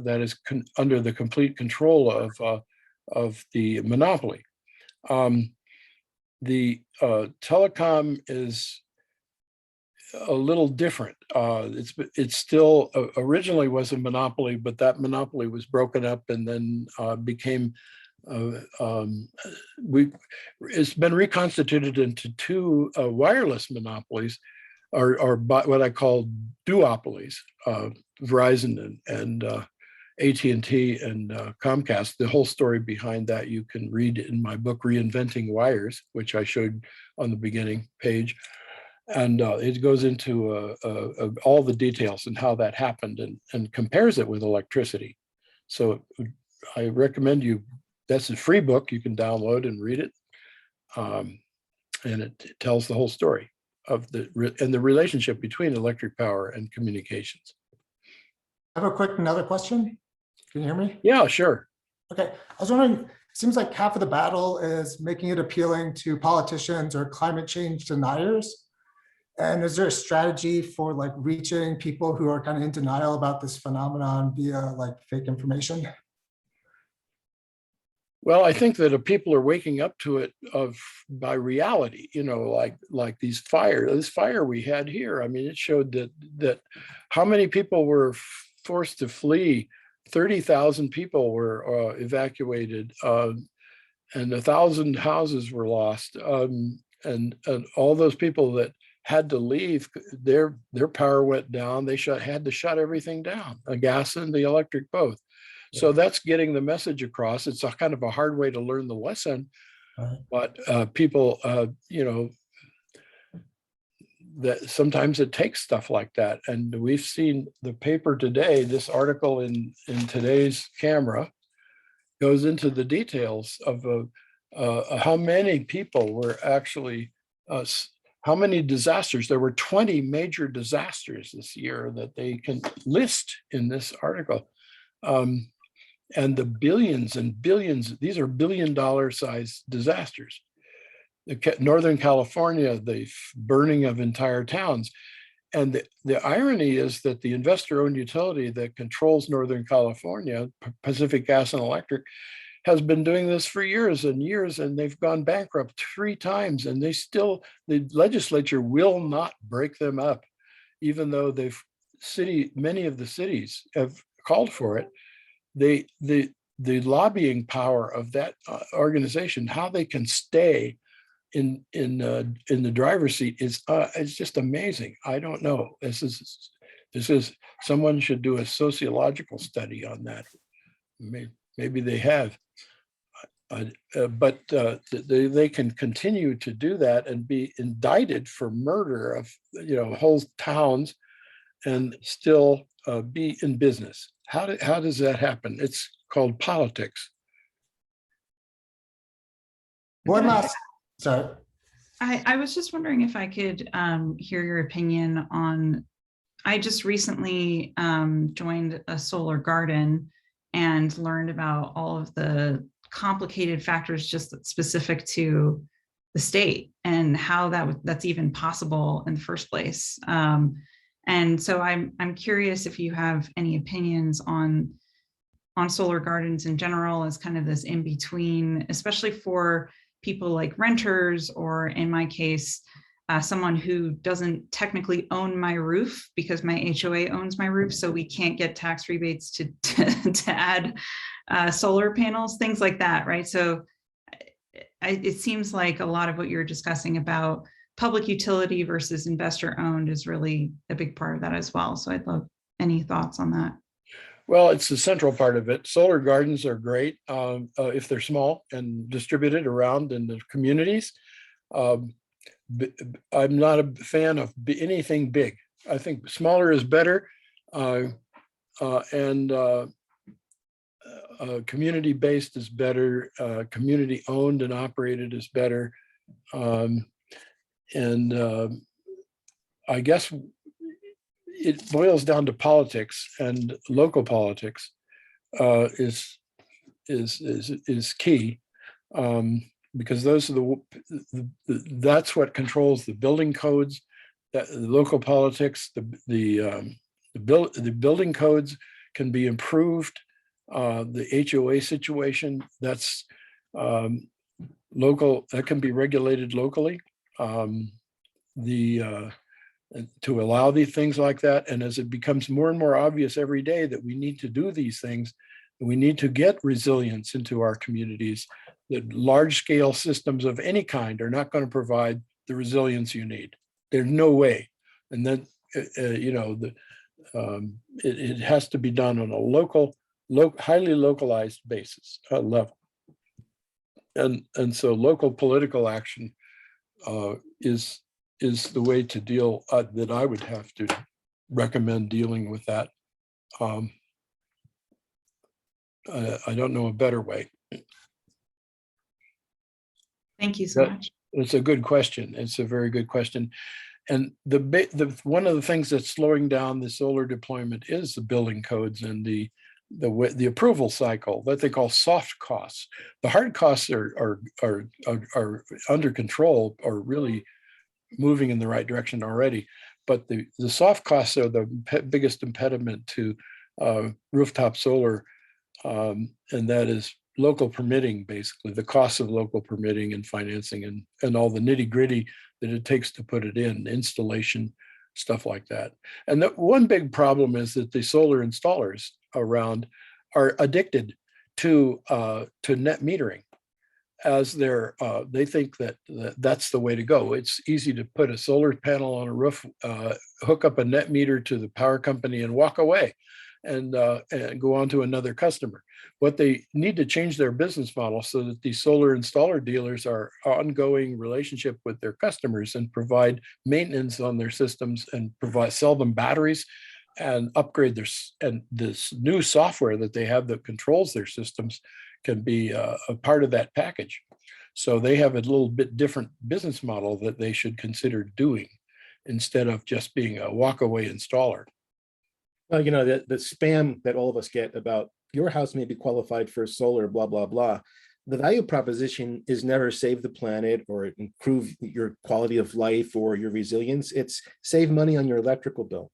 under the complete control of the monopoly. The telecom is a little different. It's still originally was a monopoly, but that monopoly was broken up and then became it's been reconstituted into two wireless monopolies, or what I call duopolies, Verizon and AT&T and Comcast. The whole story behind that you can read in my book, Reinventing Wires, which I showed on the beginning page. And it goes into all the details and how that happened and compares it with electricity. So I recommend that's a free book you can download and read it. And it tells the whole story of the relationship between electric power and communications. I have another question. Can you hear me? Yeah, sure. Okay, I was wondering, it seems like half of the battle is making it appealing to politicians or climate change deniers. And is there a strategy for like reaching people who are kind of in denial about this phenomenon via like fake information? Well, I think that people are waking up to it by reality, like this fire we had here. I mean, it showed that how many people were forced to flee. 30,000 people were evacuated, and 1,000 houses were lost. And all those people that had to leave, their power went down. They had to shut everything down, the gas and the electric both. So that's getting the message across. It's a kind of a hard way to learn the lesson, but people, that sometimes it takes stuff like that. And we've seen the paper today, this article in today's Camera goes into the details of how many people were actually, how many disasters. There were 20 major disasters this year that they can list in this article. And the billions and billions, these are $1 billion size disasters. Northern California, the burning of entire towns. And the irony is that the investor-owned utility that controls Northern California, Pacific Gas and Electric, has been doing this for years and years, and they've gone bankrupt 3 times, and the legislature will not break them up, even though many of the cities have called for it. The lobbying power of that organization, how they can stay in the driver's seat is just amazing. I don't know. This is someone should do a sociological study on that. Maybe they have. But they can continue to do that and be indicted for murder of whole towns and still be in business. How does that happen? It's called politics. One last, sorry. I was just wondering if I could hear your opinion on, I just recently joined a solar garden and learned about all of the complicated factors just specific to the state and how that's even possible in the first place. And so I'm curious if you have any opinions on solar gardens in general as kind of this in between, especially for people like renters, or in my case, someone who doesn't technically own my roof because my HOA owns my roof, so we can't get tax rebates to add solar panels, things like that, right? So it seems like a lot of what you're discussing about public utility versus investor owned is really a big part of that as well. So I'd love any thoughts on that. Well, it's the central part of it. Solar gardens are great if they're small and distributed around in the communities. I'm not a fan of anything big. I think smaller is better, and community-based is better. Community-owned and operated is better. I guess it boils down to politics, and local politics is key, because those are that's what controls the building codes. That the local politics, the building codes can be improved. The HOA situation, that's local. That can be regulated locally. To allow these things like that. And as it becomes more and more obvious every day that we need to do these things, we need to get resilience into our communities, that large scale systems of any kind are not going to provide the resilience you need. There's no way. And then, it has to be done on a highly localized basis level. And so local political action is the way to deal, that I would have to recommend dealing with that. I don't know a better way. Thank you so much. It's a good question. It's a very good question. And one of the things that's slowing down the solar deployment is the building codes and the approval cycle that they call soft costs. The hard costs are under control, or really moving in the right direction already, but the soft costs are the biggest impediment to rooftop solar, and that is local permitting, basically the cost of local permitting and financing and all the nitty gritty that it takes to put it in, installation, stuff like that. And the one big problem is that the solar installers around are addicted to net metering, as they think that that's the way to go. It's easy to put a solar panel on a roof, hook up a net meter to the power company and walk away and go on to another customer. What they need to change their business model so that these solar installer dealers are ongoing relationship with their customers and provide maintenance on their systems and sell them batteries and upgrade and this new software that they have that controls their systems can be a part of that package. So they have a little bit different business model that they should consider doing instead of just being a walk-away installer. Well, the spam that all of us get about your house may be qualified for solar, blah, blah, blah. the value proposition is never save the planet or improve your quality of life or your resilience. It's save money on your electrical bill.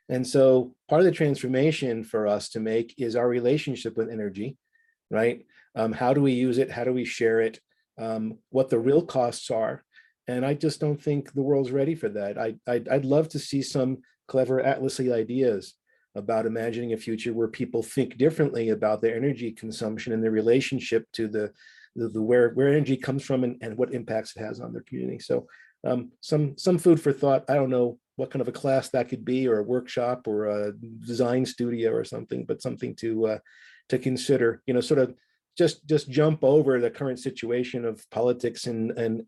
And so part of the transformation for us to make is our relationship with energy, right? How do we use it? How do we share it? What the real costs are. And I just don't think the world's ready for that. I'd love to see some clever atlasy ideas about imagining a future where people think differently about their energy consumption and their relationship to the where energy comes from and what impacts it has on their community. So some food for thought. I don't know what kind of a class that could be, or a workshop, or a design studio or something, but something to consider, sort of just jump over the current situation of politics and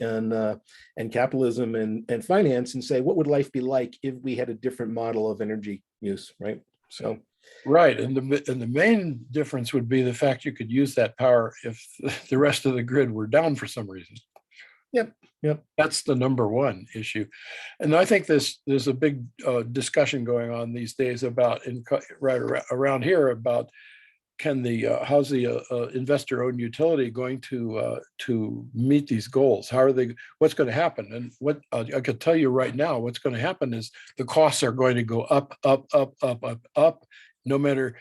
capitalism and finance and say, what would life be like if we had a different model of energy use, right? So right, and the main difference would be the fact you could use that power if the rest of the grid were down for some reason. Yep. That's the number one issue. And I think there's a big discussion going on these days about right around here about how's the investor-owned utility going to meet these goals? What's going to happen? And what I could tell you right now, what's going to happen is the costs are going to go up, no matter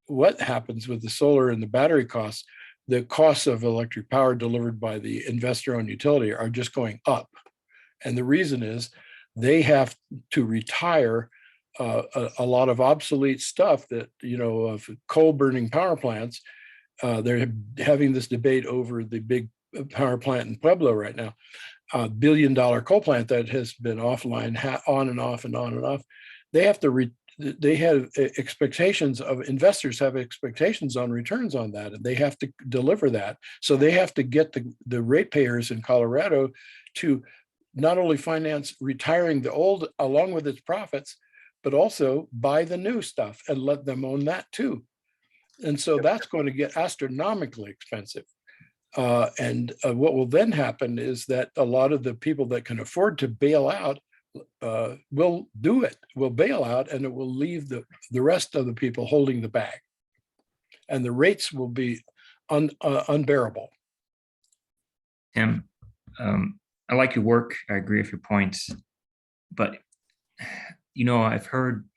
what happens with the solar and the battery costs. The costs of electric power delivered by the investor-owned utility are just going up. And the reason is they have to retire a lot of obsolete stuff that, of coal burning power plants. They're having this debate over the big power plant in Pueblo right now, $1 billion coal plant that has been offline on and off and on and off. They have expectations of investors have expectations on returns on that, and they have to deliver that. So they have to get the ratepayers in Colorado to not only finance retiring the old along with its profits, but also buy the new stuff and let them own that too. And so that's going to get astronomically expensive. And what will then happen is that a lot of the people that can afford to bail out will bail out, and it will leave the rest of the people holding the bag. And the rates will be unbearable. Tim, I like your work. I agree with your points. But, I've heard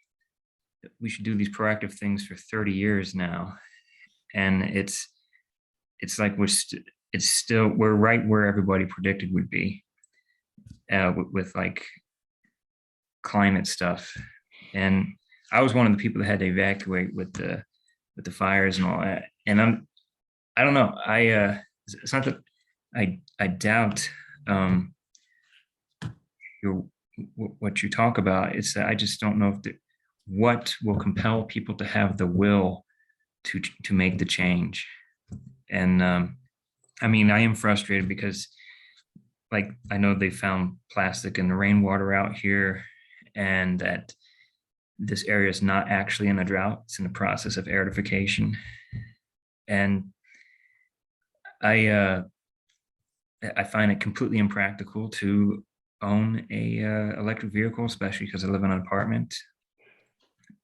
that we should do these proactive things for 30 years now. And it's like we're right where everybody predicted we'd be with like climate stuff. And I was one of the people that had to evacuate with the fires and all that. And I don't know. It's not that I doubt what you talk about. It's that I just don't know what will compel people to have the will to make the change. And I am frustrated because, like, I know they found plastic in the rainwater out here, and that this area is not actually in a drought. It's in the process of airification. And I find it completely impractical to own a electric vehicle, especially because I live in an apartment.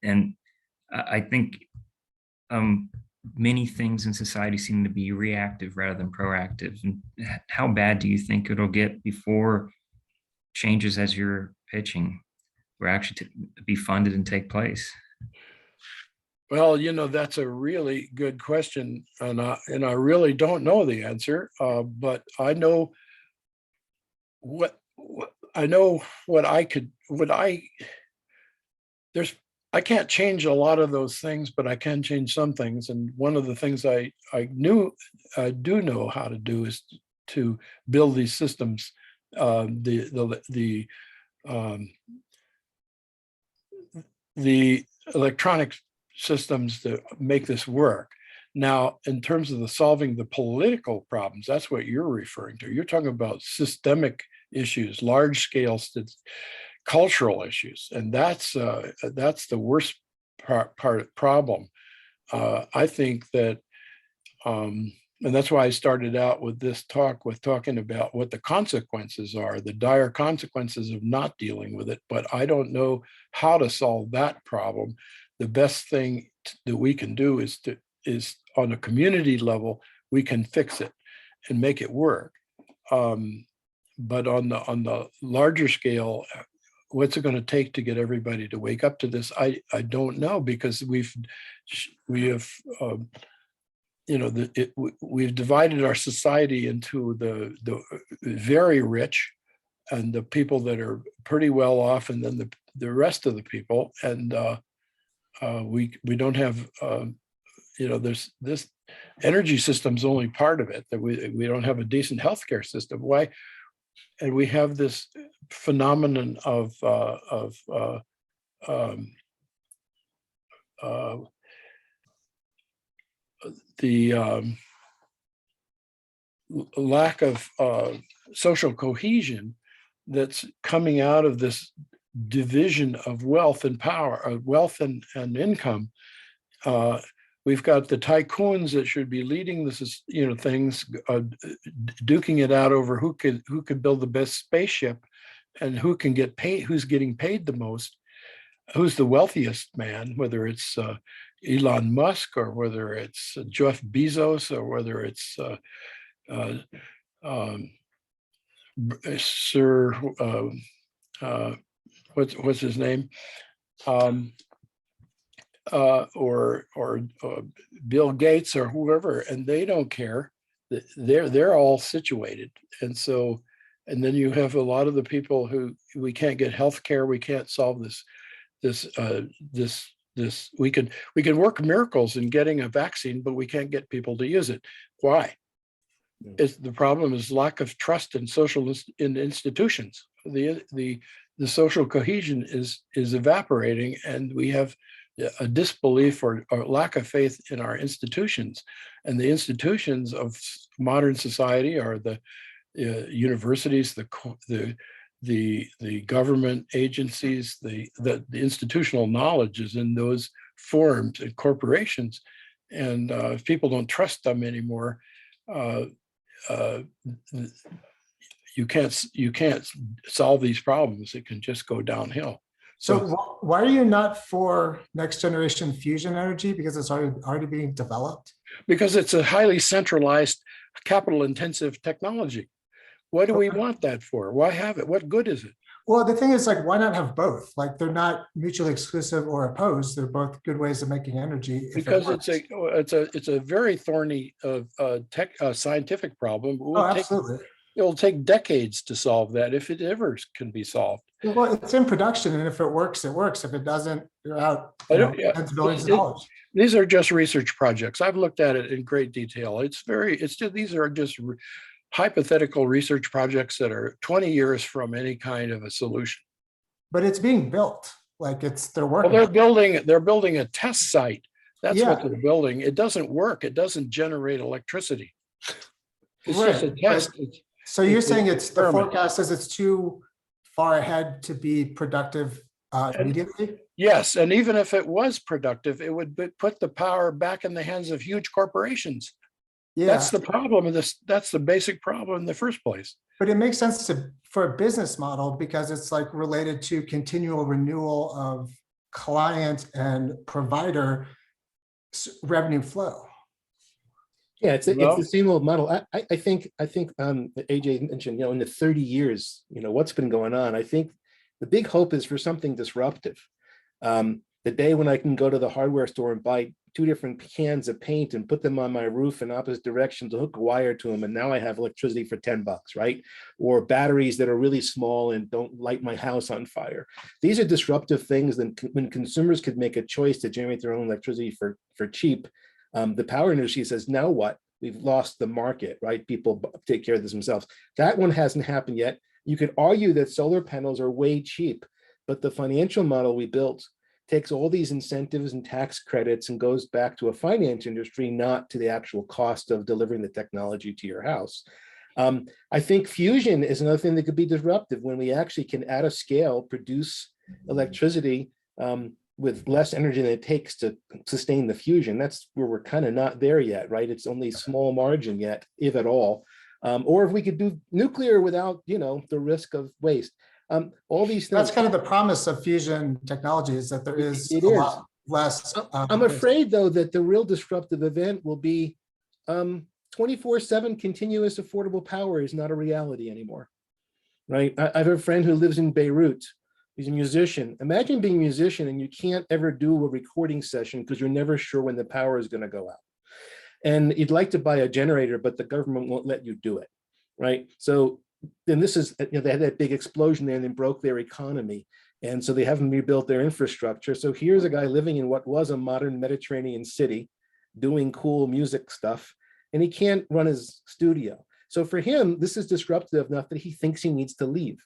And I think many things in society seem to be reactive rather than proactive. And how bad do you think it'll get before changes as you're pitching were actually to be funded and take place? Well, that's a really good question, and I really don't know the answer. But I know what I can't change a lot of those things, but I can change some things. And one of the things I do know how to do is to build these systems, the electronic systems to make this work. Now, in terms of solving the political problems, that's what you're referring to. You're talking about systemic issues, large scale cultural issues, and that's the worst problem. I think that, and that's why I started out with this talk with talking about what the consequences are, the dire consequences of not dealing with it. But I don't know how to solve that problem. The best thing that we can do is on a community level, we can fix it. and make it work. But on the larger scale, what's it going to take to get everybody to wake up to this? I don't know, because we have we've divided our society into the very rich and the people that are pretty well off, and then the rest of the people. And we don't have there's this energy system's only part of it, that we don't have a decent healthcare system. Why? And we have this phenomenon of the lack of social cohesion that's coming out of this division of wealth and power, wealth and income. We've got the tycoons that should be leading this, things, duking it out over who could build the best spaceship, and who can get paid, who's getting paid the most, who's the wealthiest man, whether it's Elon Musk, or whether it's Jeff Bezos, or whether it's Sir what's his name, or Bill Gates, or whoever, and they don't care. They're all situated, and so, and then you have a lot of the people who, we can't get health care, we can't solve this. We can work miracles in getting a vaccine, but we can't get people to use it. Why? The problem is lack of trust in in institutions. The social cohesion is evaporating, and we have a disbelief or lack of faith in our institutions. And the institutions of modern society are the universities, the government agencies, the institutional knowledge is in those forms and corporations. And if people don't trust them anymore, you can't solve these problems. It can just go downhill. So why are you not for next generation fusion energy? Because it's already being developed? Because it's a highly centralized, capital intensive technology. What do we want that for? Why have it? What good is it? Well, the thing is, like, why not have both? Like, they're not mutually exclusive or opposed. They're both good ways of making energy. Because it's a very thorny scientific problem. Absolutely. It'll take decades to solve that, if it ever can be solved. Well, it's in production, and if it works, it works. If it doesn't, you're out tens of billions of dollars. These are just research projects. I've looked at it in great detail. These are just hypothetical research projects that are 20 years from any kind of a solution. But it's being built. Like, they're working. Well, they're building a test site. That's what they're building. It doesn't work. It doesn't generate electricity. It's just a test. So you're saying the forecast says it's too far ahead to be productive immediately? Yes, and even if it was productive, it would put the power back in the hands of huge corporations. Yeah. That's the problem of this. That's the basic problem in the first place. But it makes sense for a business model, because it's like related to continual renewal of client and provider revenue flow. Yeah, it's the same old model. I think AJ mentioned, in the 30 years, what's been going on. I think the big hope is for something disruptive. The day when I can go to the hardware store and buy 2 different cans of paint and put them on my roof in opposite directions, hook a wire to them, and now I have electricity for $10, right? Or batteries that are really small and don't light my house on fire. These are disruptive things that when consumers could make a choice to generate their own electricity for cheap. The power industry says, now what? We've lost the market, right? People take care of this themselves. That one hasn't happened yet. You could argue that solar panels are way cheap, but the financial model we built takes all these incentives and tax credits and goes back to a finance industry, not to the actual cost of delivering the technology to your house. I think fusion is another thing that could be disruptive, when we actually can, at a scale, produce electricity with less energy than it takes to sustain the fusion. That's where we're kind of not there yet, right? It's only small margin yet, if at all. Or if we could do nuclear without, the risk of waste. All these things. That's kind of the promise of fusion technology, is that there is a lot less. I'm afraid, though, that the real disruptive event will be 24/7 continuous affordable power is not a reality anymore, right? I have a friend who lives in Beirut. He's a musician. Imagine being a musician and you can't ever do a recording session because you're never sure when the power is going to go out. And you'd like to buy a generator, but the government won't let you do it, right? So then this is, they had that big explosion there and then broke their economy. And so they haven't rebuilt their infrastructure. So here's a guy living in what was a modern Mediterranean city, doing cool music stuff, and he can't run his studio. So for him, this is disruptive enough that he thinks he needs to leave,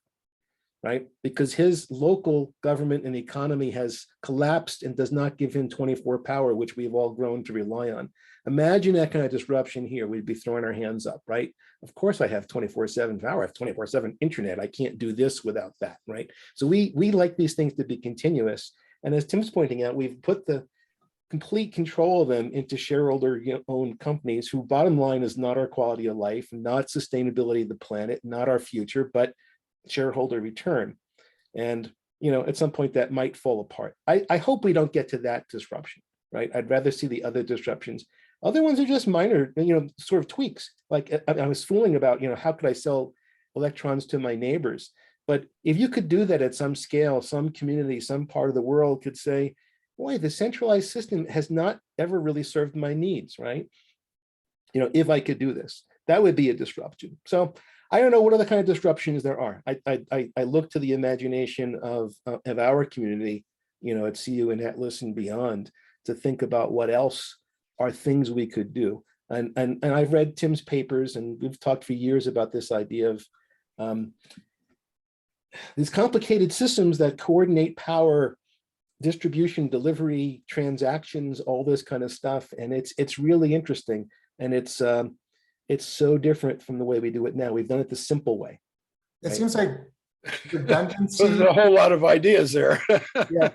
right? Because his local government and economy has collapsed and does not give him 24 power, which we've all grown to rely on. Imagine that kind of disruption here. We'd be throwing our hands up, right? Of course I have 24/7 power, I have 24/7 internet. I can't do this without that, right? So we like these things to be continuous. And as Tim's pointing out, we've put the complete control of them into shareholder-owned companies who bottom line is not our quality of life, not sustainability of the planet, not our future, but shareholder return. And, at some point that might fall apart. I hope we don't get to that disruption, right? I'd rather see the other disruptions. Other ones are just minor, sort of tweaks. Like I was fooling about, how could I sell electrons to my neighbors? But if you could do that at some scale, some community, some part of the world could say, boy, the centralized system has not ever really served my needs, right? If I could do this, that would be a disruption. So I don't know what other kind of disruptions there are. I look to the imagination of our community, at CU and ATLS and beyond, to think about what else are things we could do. And I've read Tim's papers, and we've talked for years about this idea of these complicated systems that coordinate power distribution, delivery, transactions, all this kind of stuff. And it's really interesting. And it's so different from the way we do it now. We've done it the simple way. It Right. seems like redundancy. There's a whole lot of ideas there. Yeah.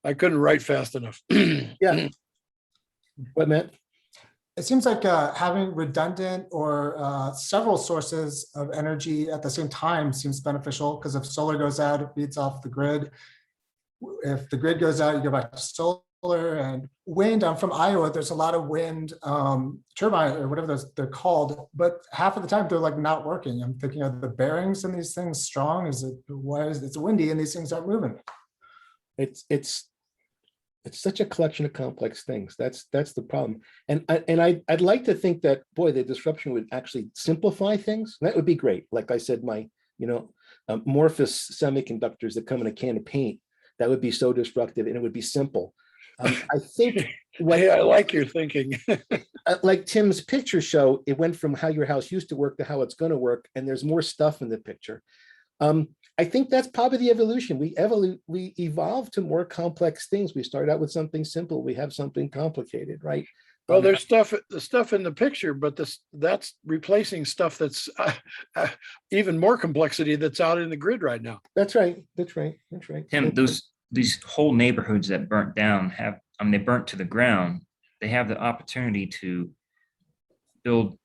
I couldn't write fast enough. Yeah. What, Matt? It seems like having redundant or several sources of energy at the same time seems beneficial, because if solar goes out, it feeds off the grid. If the grid goes out, you go back to solar and wind. I'm from Iowa. There's a lot of wind turbine or whatever they're called, but half of the time they're like not working. I'm thinking, of the bearings in these things strong? Why is it's windy and these things aren't moving? It's such a collection of complex things. That's the problem. And I'd like to think that, boy, the disruption would actually simplify things. That would be great. Like I said, my amorphous semiconductors that come in a can of paint, that would be so disruptive, and it would be simple. I think Hey, I like your thinking. like Tim's picture show, it went from how your house used to work to how it's going to work, and there's more stuff in the picture. I think that's probably the evolution. We evolve to more complex things. We start out with something simple. We have something complicated, right? Well, there's the stuff in the picture, but that's replacing stuff that's even more complexity that's out in the grid right now. That's right. That's right. Tim, these whole neighborhoods that burnt down they burnt to the ground. They have the opportunity to build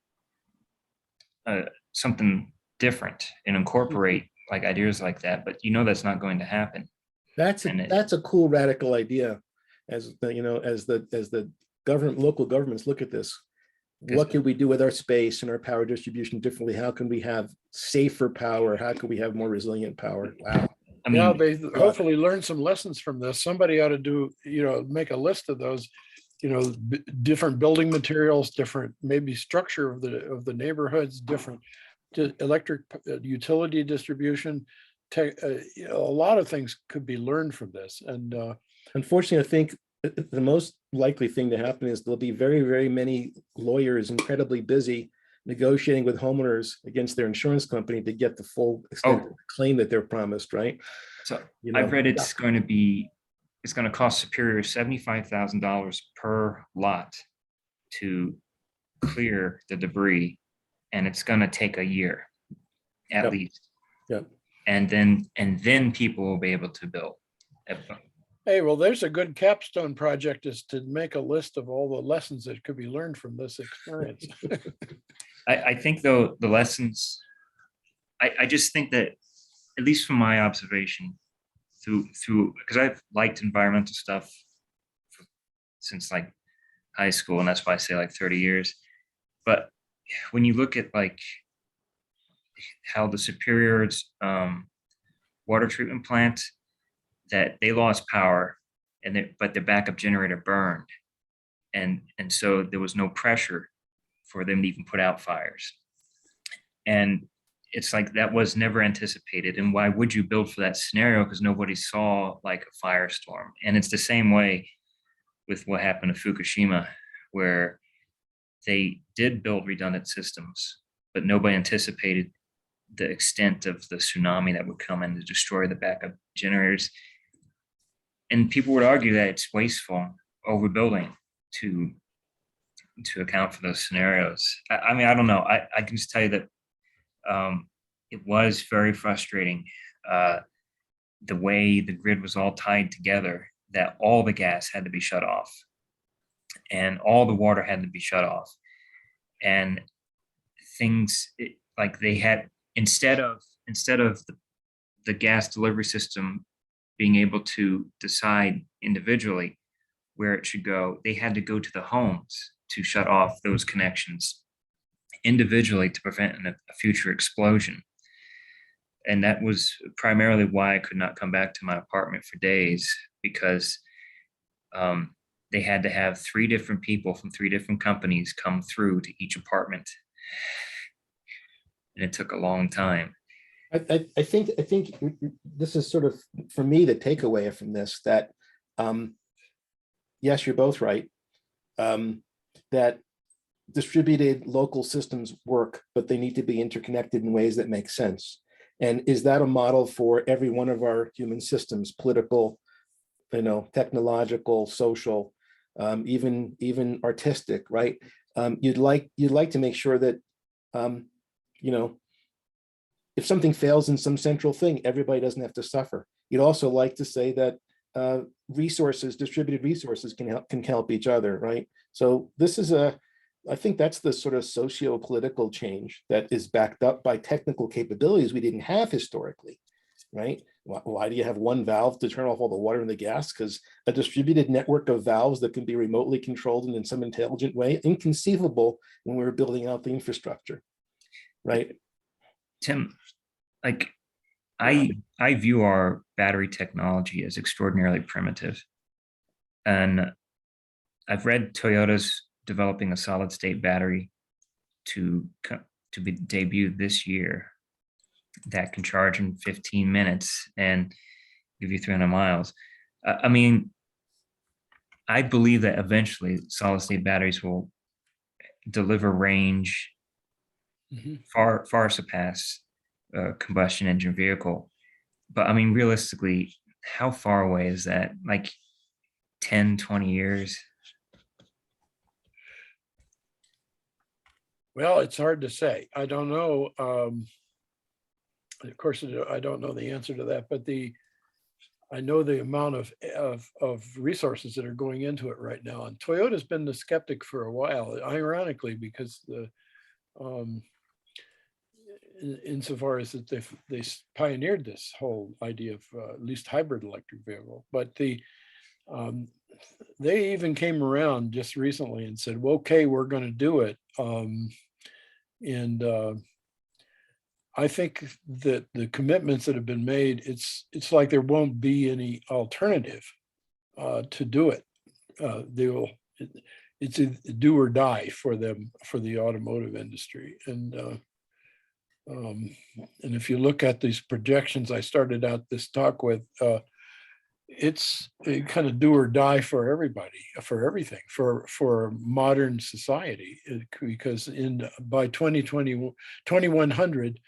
something different and incorporate like ideas like that, but that's not going to happen. That's a cool radical idea. As the local governments look at this, what can we do with our space and our power distribution differently? How can we have safer power? How can we have more resilient power? Wow. They hopefully learn some lessons from this. Somebody ought to do, make a list of those, different building materials, different maybe structure of the neighborhoods, different electric utility distribution. A lot of things could be learned from this. And unfortunately, I think the most likely thing to happen is there'll be very, very many lawyers incredibly busy negotiating with homeowners against their insurance company to get the full extent of the claim that they're promised, right? So I've read it's going to cost Superior $75,000 per lot to clear the debris, and it's going to take a year at least. Yep. And then people will be able to build. Hey, well, there's a good capstone project, is to make a list of all the lessons that could be learned from this experience. I think though the lessons, I just think that, at least from my observation through because I've liked environmental stuff since like high school, and that's why I say like 30 years. But when you look at like how the Superior's water treatment plant, that they lost power but their backup generator burned. And so there was no pressure for them to even put out fires. And it's like that was never anticipated. And why would you build for that scenario? Because nobody saw like a firestorm. And it's the same way with what happened to Fukushima, where they did build redundant systems, but nobody anticipated the extent of the tsunami that would come in to destroy the backup generators. And people would argue that it's wasteful overbuilding to account for those scenarios. I mean, I don't know. I can just tell you that it was very frustrating the way the grid was all tied together, that all the gas had to be shut off and all the water had to be shut off. And things like they had, instead of the gas delivery system being able to decide individually where it should go, they had to go to the homes to shut off those connections individually to prevent a future explosion. And that was primarily why I could not come back to my apartment for days, because they had to have 3 different people from 3 different companies come through to each apartment. And it took a long time. I think this is sort of, for me, the takeaway from this, that yes, you're both right, that distributed local systems work, but they need to be interconnected in ways that make sense. And is that a model for every one of our human systems, political, technological, social, even artistic, right? You'd like to make sure that, if something fails in some central thing, everybody doesn't have to suffer. You'd also like to say that distributed resources can help each other, right? So this is I think that's the sort of socio-political change that is backed up by technical capabilities we didn't have historically, right? Why do you have one valve to turn off all the water and the gas? Because a distributed network of valves that can be remotely controlled and in some intelligent way, inconceivable when we were building out the infrastructure, right? Tim, like I view our battery technology as extraordinarily primitive. And I've read Toyota's developing a solid state battery to be debuted this year that can charge in 15 minutes and give you 300 miles. I mean, I believe that eventually solid state batteries will deliver range far surpass a combustion engine vehicle. But I mean, realistically, how far away is that? Like 10, 20 years? Well, it's hard to say. I don't know. Of course, I don't know the answer to that, but I know the amount of resources that are going into it right now. And Toyota's been the skeptic for a while, ironically, because insofar as that they pioneered this whole idea of at least hybrid electric vehicle. But they even came around just recently and said, well, okay, we're going to do it. I think that the commitments that have been made, it's like there won't be any alternative to do it. It's a do or die for them, for the automotive industry. And if you look at these projections I started out this talk with, it's a kind of do or die for everybody, for everything, for modern society, because by 2100,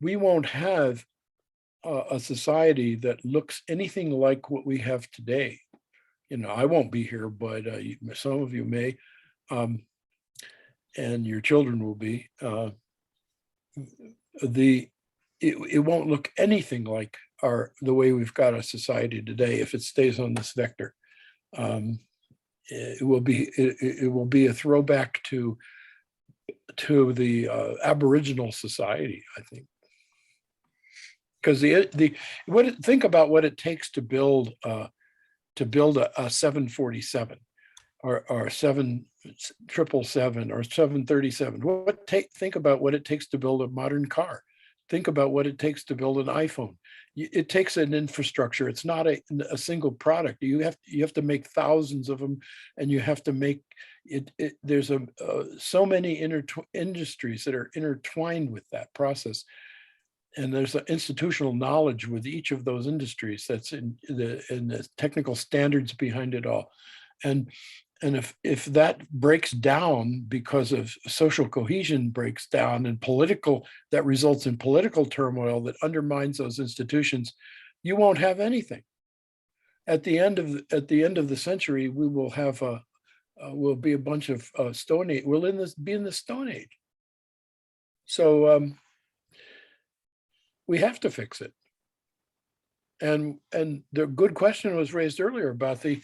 we won't have a society that looks anything like what we have today. I won't be here, but some of you may, and your children will be. It won't look anything like the way we've got a society today if it stays on this vector. It will be a throwback to the Aboriginal society, I think. Because think about what it takes to build a 747 or 777 or 737. Think about what it takes to build a modern car. Think about what it takes to build an iPhone. It takes an infrastructure. It's not a single product. You have to make thousands of them, and you have to make it. There's so many industries that are intertwined with that process, and there's an institutional knowledge with each of those industries that's in the technical standards behind it all, and if that breaks down because of social cohesion breaks down and that results in political turmoil that undermines those institutions, you won't have anything. At the end of the century, we will have will be a bunch of Stone Age. We'll be in the Stone Age. So we have to fix it. And the good question was raised earlier about the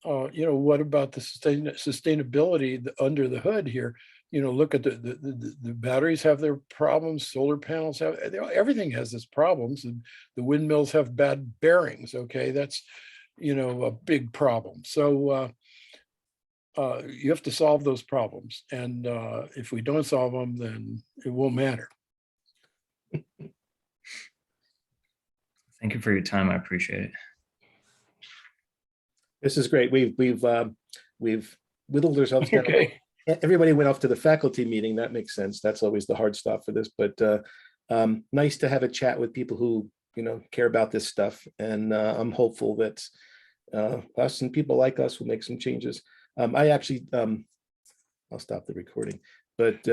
what about the sustainability under the hood here? Look at the batteries have their problems, solar panels have, everything has its problems, and the windmills have bad bearings. Okay, that's a big problem. So you have to solve those problems, and if we don't solve them, then it won't matter. Thank you for your time. I appreciate it. This is great. We've whittled ourselves down. Okay. Everybody went off to the faculty meeting. That makes sense. That's always the hard stop for this, but nice to have a chat with people who care about this stuff. And I'm hopeful that us and people like us will make some changes. I'll stop the recording, but